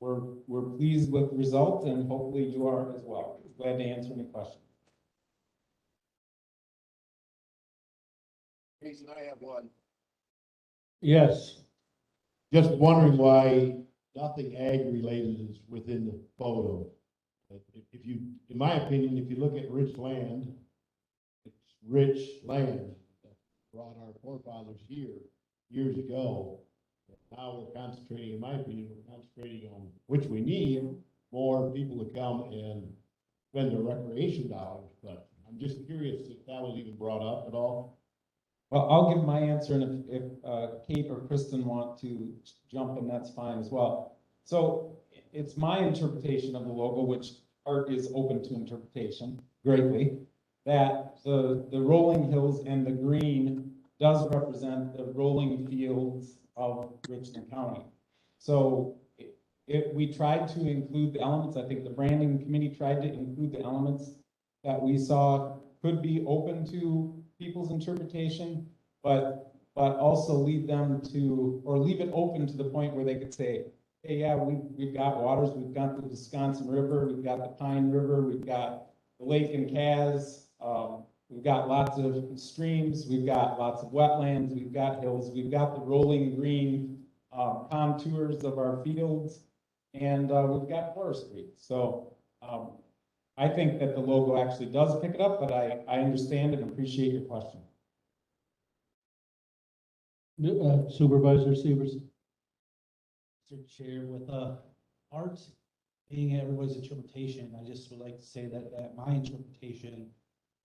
We're pleased with the result, and hopefully you are as well. Glad to answer any questions. Jason, I have one. Yes. Just wondering why nothing ag related is within the photo. If you, in my opinion, if you look at rich land, it's rich land that brought our forefathers here years ago. Now we're concentrating, in my opinion, we're concentrating on, which we need, more people to come and spend their recreation dollars. But I'm just curious if that was even brought up at all. Well, I'll give my answer, and if Kate or Kristen want to jump in, that's fine as well. So it's my interpretation of the logo, which art is open to interpretation greatly, that the rolling hills and the green does represent the rolling fields of Richland County. So we tried to include the elements. I think the branding committee tried to include the elements that we saw could be open to people's interpretation, but also leave them to, or leave it open to the point where they could say, hey, yeah, we've got waters, we've got the Wisconsin River, we've got the Pine River, we've got the lake and Cass, we've got lots of streams, we've got lots of wetlands, we've got hills, we've got the rolling green contours of our fields, and we've got forestry. So I think that the logo actually does pick it up, but I understand and appreciate your question. Supervisor Severs. Mr. Chair, with art being everybody's interpretation, I just would like to say that my interpretation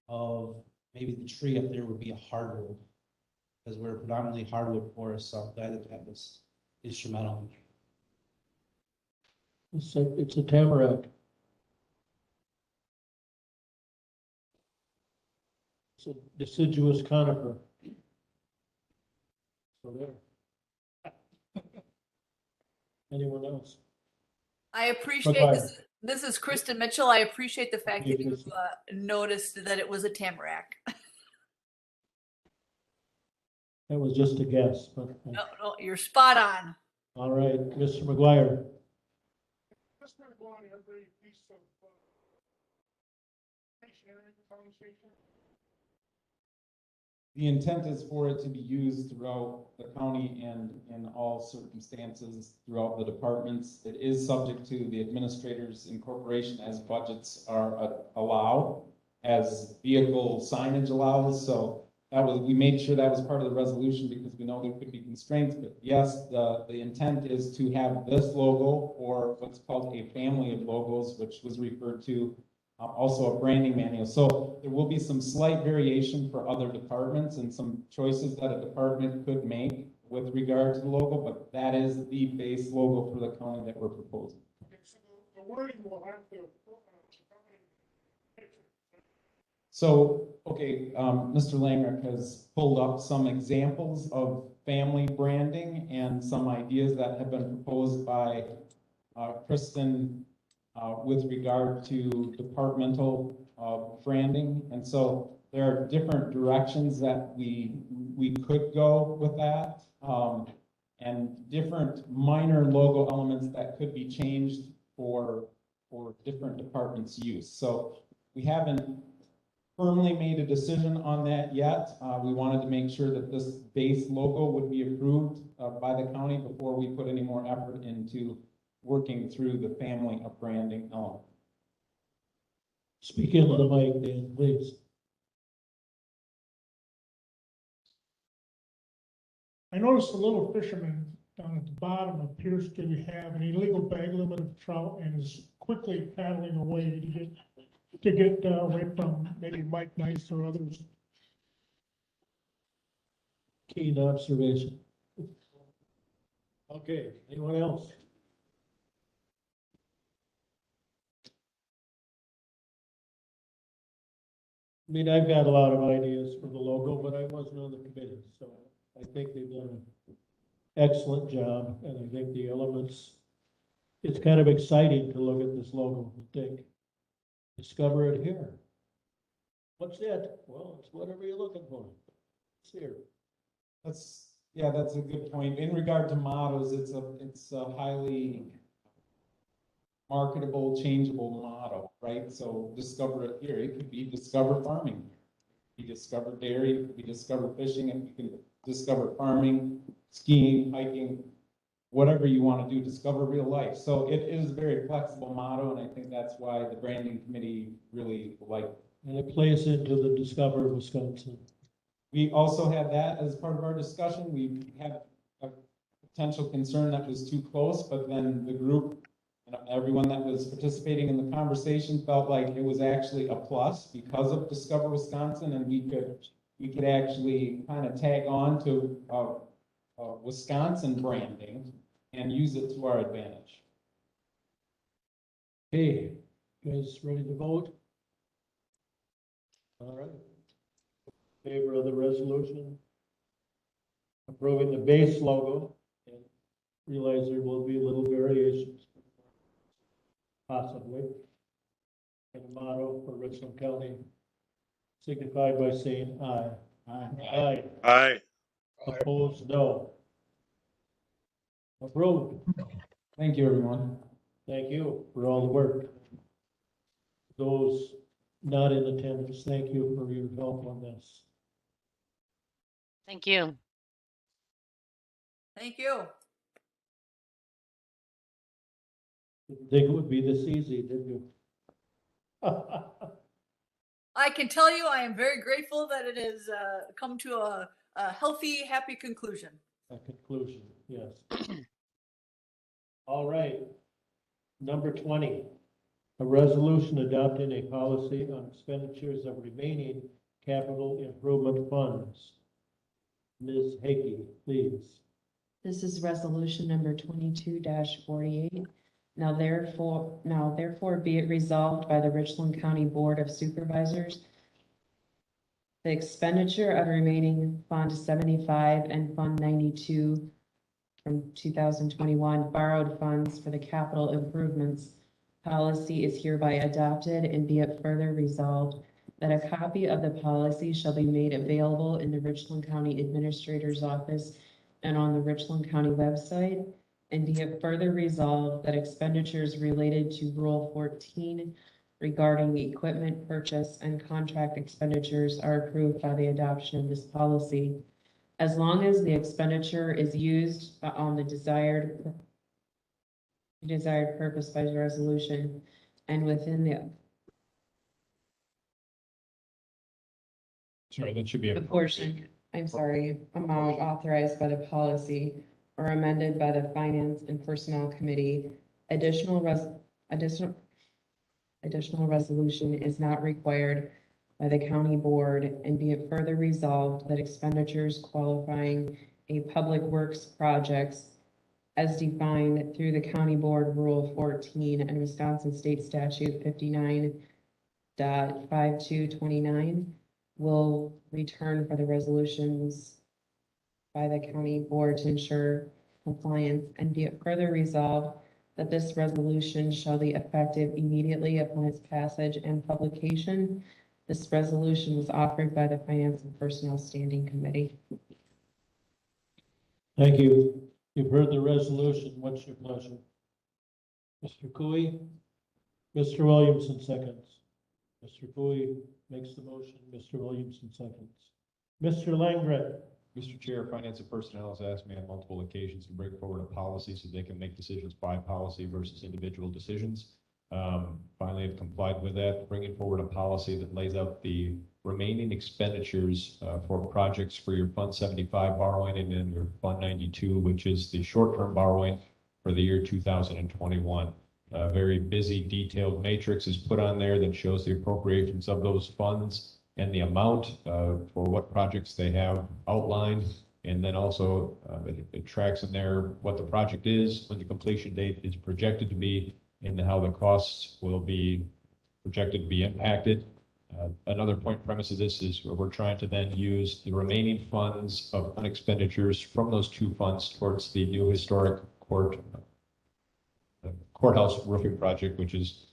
of maybe the tree up there would be a hardwood, because we're predominantly hardwood forest, so I'm glad that was instrumental. It's a tamarack. It's a deciduous conifer. So there. Anyone else? I appreciate this. This is Kristen Mitchell. I appreciate the fact that you noticed that it was a tamarack. That was just a guess, but. No, you're spot on. All right, Mr. McGuire. Just going to go on every piece of conversation. The intent is for it to be used throughout the county and in all circumstances throughout the departments. It is subject to the administrator's incorporation as budgets are allow, as vehicle signage allows. So that was, we made sure that was part of the resolution because we know there could be constraints. But yes, the intent is to have this logo or what's called a family of logos, which was referred to also a branding manual. So there will be some slight variation for other departments and some choices that a department could make with regard to the logo, but that is the base logo for the county that we're proposing. The wording will have to. So, okay, Mr. Langrick has pulled up some examples of family branding and some ideas that have been proposed by Kristen with regard to departmental branding. And so there are different directions that we could go with that, and different minor logo elements that could be changed for different departments' use. So we haven't firmly made a decision on that yet. We wanted to make sure that this base logo would be approved by the county before we put any more effort into working through the family of branding element. Speak into the mic, Dan, please. I noticed the little fisherman down at the bottom appears to have an illegal bag limit of trout and is quickly paddling away to get away from maybe Mike Nice or others. Keen observation. Okay, anyone else? I mean, I've got a lot of ideas for the logo, but I wasn't on the committee, so I think they've done an excellent job, and I think the elements, it's kind of exciting to look at this logo and think, discover it here. What's it? Well, it's whatever you're looking for. It's here. Yeah, that's a good point. In regard to mottos, it's a highly marketable, changeable motto, right? So discover it here. It could be discover farming. It could be discover dairy. It could be discover fishing. And you can discover farming, skiing, hiking, whatever you want to do, discover real life. So it is a very flexible motto, and I think that's why the branding committee really liked it. And it plays into the Discover Wisconsin. We also had that as part of our discussion. We had a potential concern that was too close, but then the group, everyone that was participating in the conversation felt like it was actually a plus because of Discover Wisconsin, and we could actually kind of tag on to Wisconsin branding and use it to our advantage. Hey, you guys ready to vote? All right. Favor of the resolution, approving the base logo, and realize there will be little variations, possibly, and the motto for Richland County, signified by saying aye. Aye. Aye. Opposed, no. Approved. Thank you, everyone. Thank you for all the work. Those not in attendance, thank you for your help on this. Thank you. Thank you. Didn't think it would be this easy, did you? I can tell you, I am very grateful that it has come to a healthy, happy conclusion. A conclusion, yes. All right. Number 20, a resolution adopting a policy on expenditures of remaining capital improvement funds. Ms. Hickey, please. This is resolution number 22-48. Now therefore be it resolved by the Richland County Board of Supervisors, the expenditure of remaining Fund 75 and Fund 92 from 2021 borrowed funds for the capital improvements policy is hereby adopted, and be it further resolved that a copy of the policy shall be made available in the Richland County Administrator's Office and on the Richland County website, and be it further resolved that expenditures related to Rule 14 regarding equipment purchase and contract expenditures are approved by the adoption of this policy, as long as the expenditure is used on the desired purpose by the resolution and within the Sorry, that should be a portion, amount authorized by the policy or amended by the Finance and Personnel Committee. Additional resolution is not required by the county board, and be it further resolved that expenditures qualifying a public works projects as defined through the county board rule 14 and Wisconsin State Statute 59.5229 will return for the resolutions by the county board to ensure compliance, and be it further resolved that this resolution shall be effective immediately upon its passage and publication. This resolution was offered by the Finance and Personnel Standing Committee. Thank you. You've heard the resolution. What's your pleasure? Mr. Cooey? Mr. Williamson seconds. Mr. Cooey makes the motion. Mr. Williamson seconds. Mr. Langren? Mr. Chair, Finance and Personnel has asked me on multiple occasions to bring forward a policy so they can make decisions by policy versus individual decisions. Finally, I've complied with that, bringing forward a policy that lays out the remaining expenditures for projects for your Fund 75 borrowing and then your Fund 92, which is the short-term borrowing for the year 2021. A very busy, detailed matrix is put on there that shows the appropriations of those funds and the amount for what projects they have outlined. And then also it tracks in there what the project is, when the completion date is projected to be, and how the costs will be projected to be impacted. Another point premise of this is we're trying to then use the remaining funds of unexpenditures from those two funds towards the new historic courthouse roofing project, which is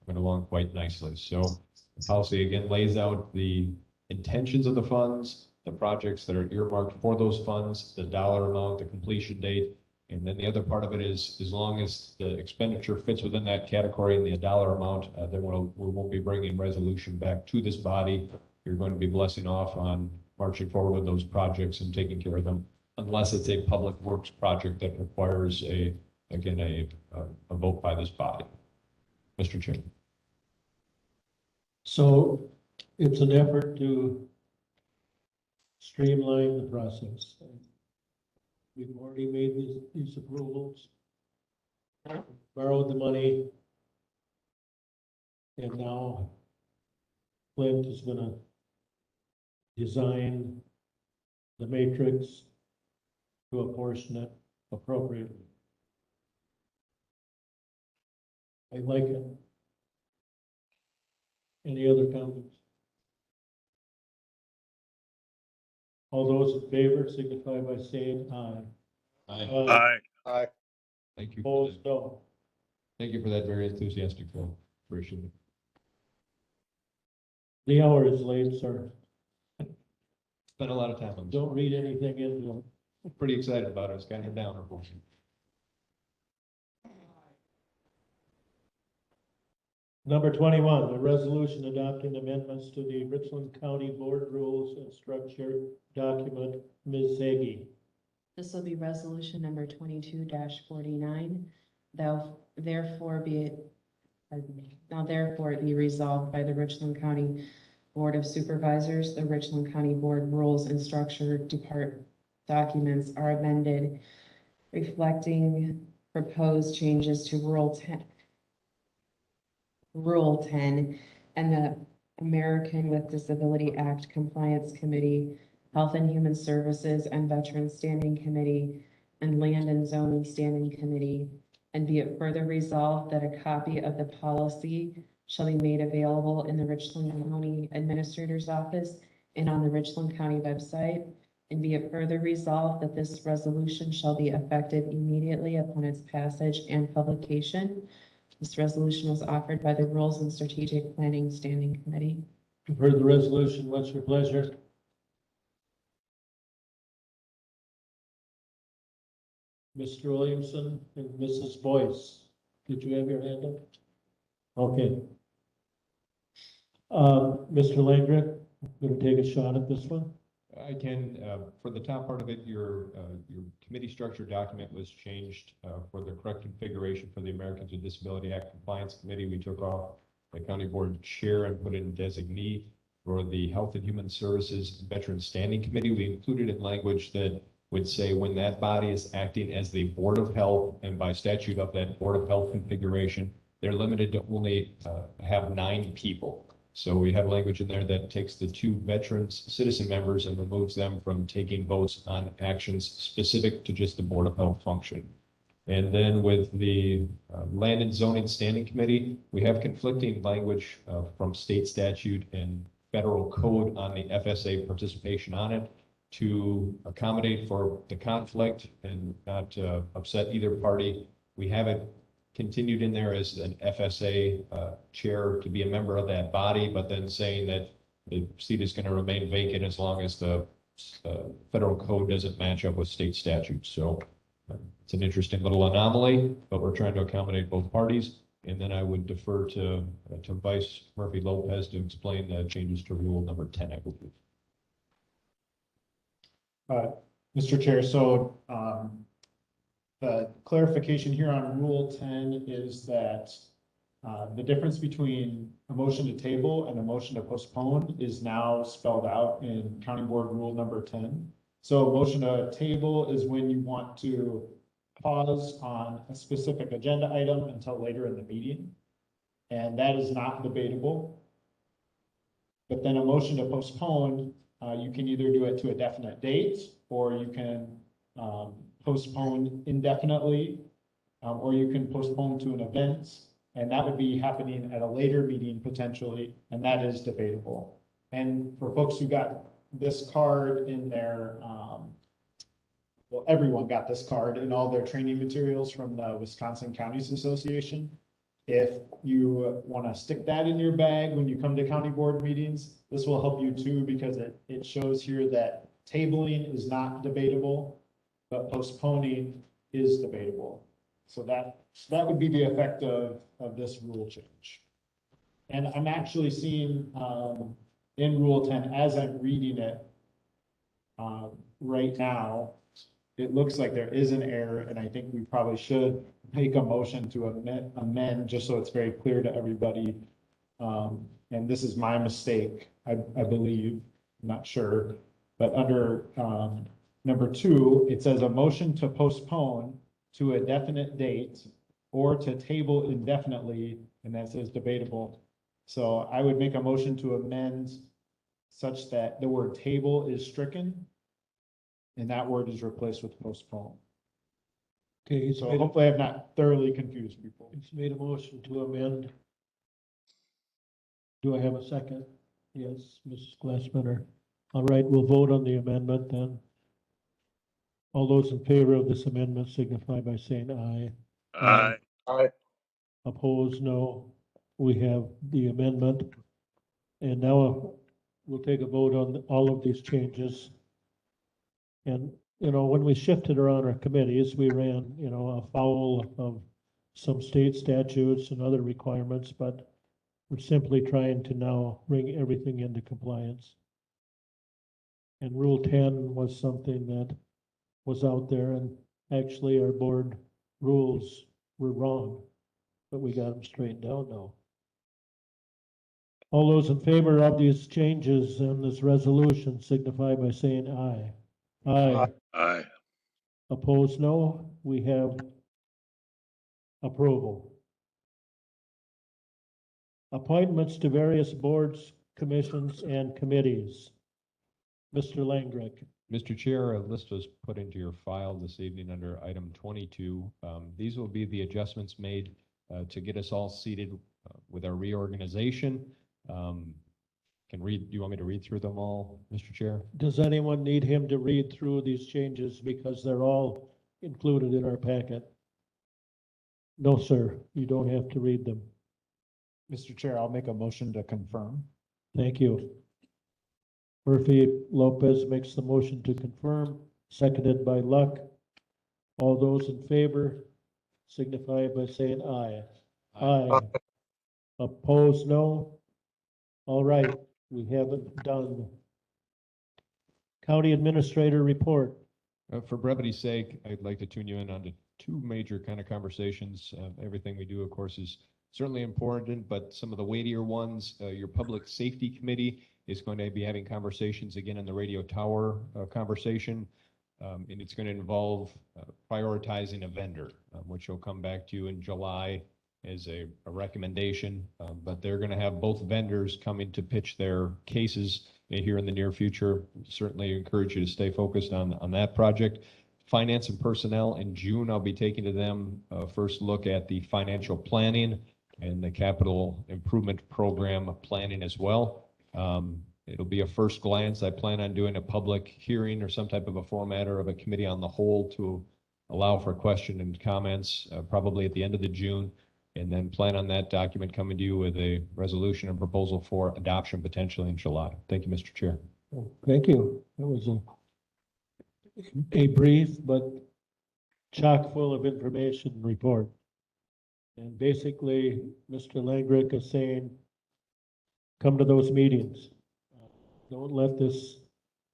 coming along quite nicely. So the policy again lays out the intentions of the funds, the projects that are earmarked for those funds, the dollar amount, the completion date. And then the other part of it is, as long as the expenditure fits within that category and the dollar amount, then we won't be bringing resolution back to this body. You're going to be blessing off on marching forward with those projects and taking care of them, unless it's a public works project that requires a vote by this body. Mr. Chairman. So it's an effort to streamline the process. We've already made these approvals, borrowed the money, and now Clint is gonna design the matrix to apportion it appropriately. I like it. Any other comments? All those in favor signify by saying aye. Aye. Aye. Thank you. Opposed, no. Thank you for that very enthusiastic vote. Appreciate it. The hour is late, sir. Spent a lot of time on this. Don't read anything into it. I'm pretty excited about it. It's kind of a downer portion. Number 21, a resolution adopting amendments to the Richland County Board Rules and Structure document. Ms. Zaggy. This will be resolution number 22-49. Therefore it be resolved by the Richland County Board of Supervisors, the Richland County Board Rules and Structure documents are amended, reflecting proposed changes to Rule 10 and the American with Disability Act Compliance Committee, Health and Human Services and Veterans Standing Committee, and Land and Zoning Standing Committee. And be it further resolved that a copy of the policy shall be made available in the Richland County Administrator's Office and on the Richland County website. And be it further resolved that this resolution shall be effective immediately upon its passage and publication. This resolution was offered by the Rules and Strategic Planning Standing Committee. You've heard the resolution. What's your pleasure? Mr. Williamson and Mrs. Boyce, did you have your hand up? Okay. Mr. Langrick, gonna take a shot at this one? I can, for the top part of it, your committee structure document was changed, for the correct configuration for the Americans with Disability Act Compliance Committee. We took off the county board chair and put in designee. For the Health and Human Services Veteran Standing Committee, we included in language that would say when that body is acting as the Board of Health, and by statute of that Board of Health configuration, they're limited to only have 9 people. So we have language in there that takes the 2 veterans, citizen members, and removes them from taking votes on actions specific to just the Board of Health function. And then with the Land and Zoning Standing Committee, we have conflicting language from state statute and federal code on the FSA participation on it to accommodate for the conflict and not upset either party. We have it continued in there as an FSA chair to be a member of that body, but then saying that the seat is going to remain vacant as long as the federal code doesn't match up with state statutes. So it's an interesting little anomaly, but we're trying to accommodate both parties. And then I would defer to Vice Murphy Lopez to explain the changes to rule number 10, I believe. Mr. Chair, so the clarification here on Rule 10 is that the difference between a motion to table and a motion to postpone is now spelled out in County Board Rule number 10. So a motion to table is when you want to pause on a specific agenda item until later in the meeting, and that is not debatable. But then a motion to postpone, you can either do it to a definite date, or you can postpone indefinitely, or you can postpone to an event, and that would be happening at a later meeting potentially, and that is debatable. And for folks who got this card in their, well, everyone got this card in all their training materials from the Wisconsin Counties Association. If you want to stick that in your bag when you come to county board meetings, this will help you too, because it shows here that tabling is not debatable, but postponing is debatable. So that would be the effect of this rule change. And I'm actually seeing in Rule 10, as I'm reading it right now, it looks like there is an error, and I think we probably should make a motion to amend just so it's very clear to everybody. And this is my mistake, I believe, I'm not sure, but under number 2, it says a motion to postpone to a definite date or to table indefinitely, and that says debatable. So I would make a motion to amend such that the word table is stricken and that word is replaced with postpone. Okay, So hopefully I've not thoroughly confused people. It's made a motion to amend. Do I have a second? Yes, Mrs. Glassman. All right, we'll vote on the amendment then. All those in favor of this amendment signify by saying aye. Aye. Aye. Opposed, no. We have the amendment. And now we'll take a vote on all of these changes. And, you know, when we shifted around our committees, we ran, you know, afoul of some state statutes and other requirements, but we're simply trying to now bring everything into compliance. And Rule 10 was something that was out there, and actually our board rules were wrong, but we got them straightened out now. All those in favor of these changes in this resolution signify by saying aye. Aye. Aye. Opposed, no. We have approval. Appointments to various boards, commissions, and committees. Mr. Langrick. Mr. Chair, a list was put into your file this evening under item 22. These will be the adjustments made to get us all seated with our reorganization. Do you want me to read through them all, Mr. Chair? Does anyone need him to read through these changes because they're all included in our packet? No, sir, you don't have to read them. Mr. Chair, I'll make a motion to confirm. Thank you. Murphy Lopez makes the motion to confirm, seconded by Luck. All those in favor signify by saying aye. Aye. Opposed, no. All right, we have it done. County Administrator report. For brevity's sake, I'd like to tune you in on two major kind of conversations. Everything we do, of course, is certainly important, but some of the weightier ones, your Public Safety Committee is going to be having conversations again in the radio tower conversation. And it's going to involve prioritizing a vendor, which will come back to you in July as a recommendation. But they're going to have both vendors coming to pitch their cases here in the near future. Certainly encourage you to stay focused on that project. Finance and Personnel, in June, I'll be taking to them a first look at the financial planning and the capital improvement program planning as well. It'll be a first glance. I plan on doing a public hearing or some type of a format or of a committee on the whole to allow for question and comments, probably at the end of the June, and then plan on that document coming to you with a resolution and proposal for adoption potentially in July. Thank you, Mr. Chair. Thank you. That was a brief but chock full of information report. And basically, Mr. Langrick is saying, come to those meetings. Don't let this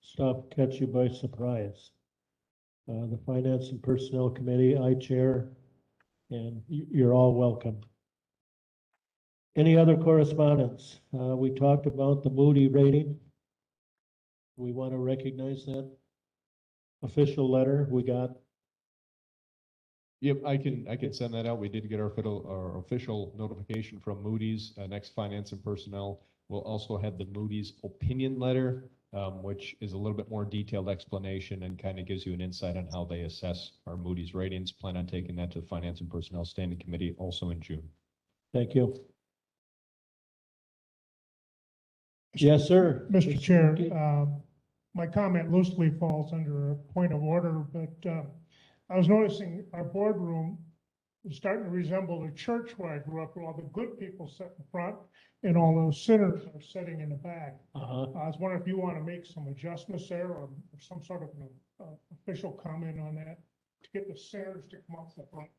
stuff catch you by surprise. The Finance and Personnel Committee, I chair, and you're all welcome. Any other correspondence? We talked about the Moody rating. We want to recognize that official letter we got. Yep, I can send that out. We did get our official notification from Moody's. Next Finance and Personnel will also have the Moody's opinion letter, which is a little bit more detailed explanation and kind of gives you an insight on how they assess our Moody's ratings. Plan on taking that to the Finance and Personnel Standing Committee also in June. Thank you. Yes, sir. Mr. Chair, my comment loosely falls under a point of order, but I was noticing our boardroom is starting to resemble the church where I grew up, where all the good people sit in front and all those sinners are sitting in the back. I was wondering if you want to make some adjustments there or some sort of an official comment on that to get the sinners to come up the front.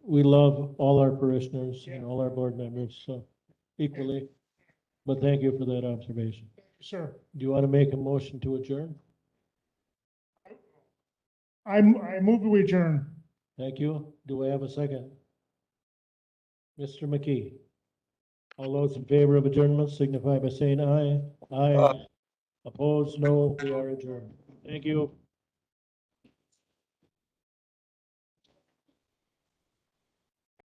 We love all our parishioners and all our board members equally, but thank you for that observation. Sure. Do you want to make a motion to adjourn? I move we adjourn. Thank you. Do I have a second? Mr. McKee. All those in favor of adjournment signify by saying aye. Aye. Opposed, no. We are adjourned. Thank you.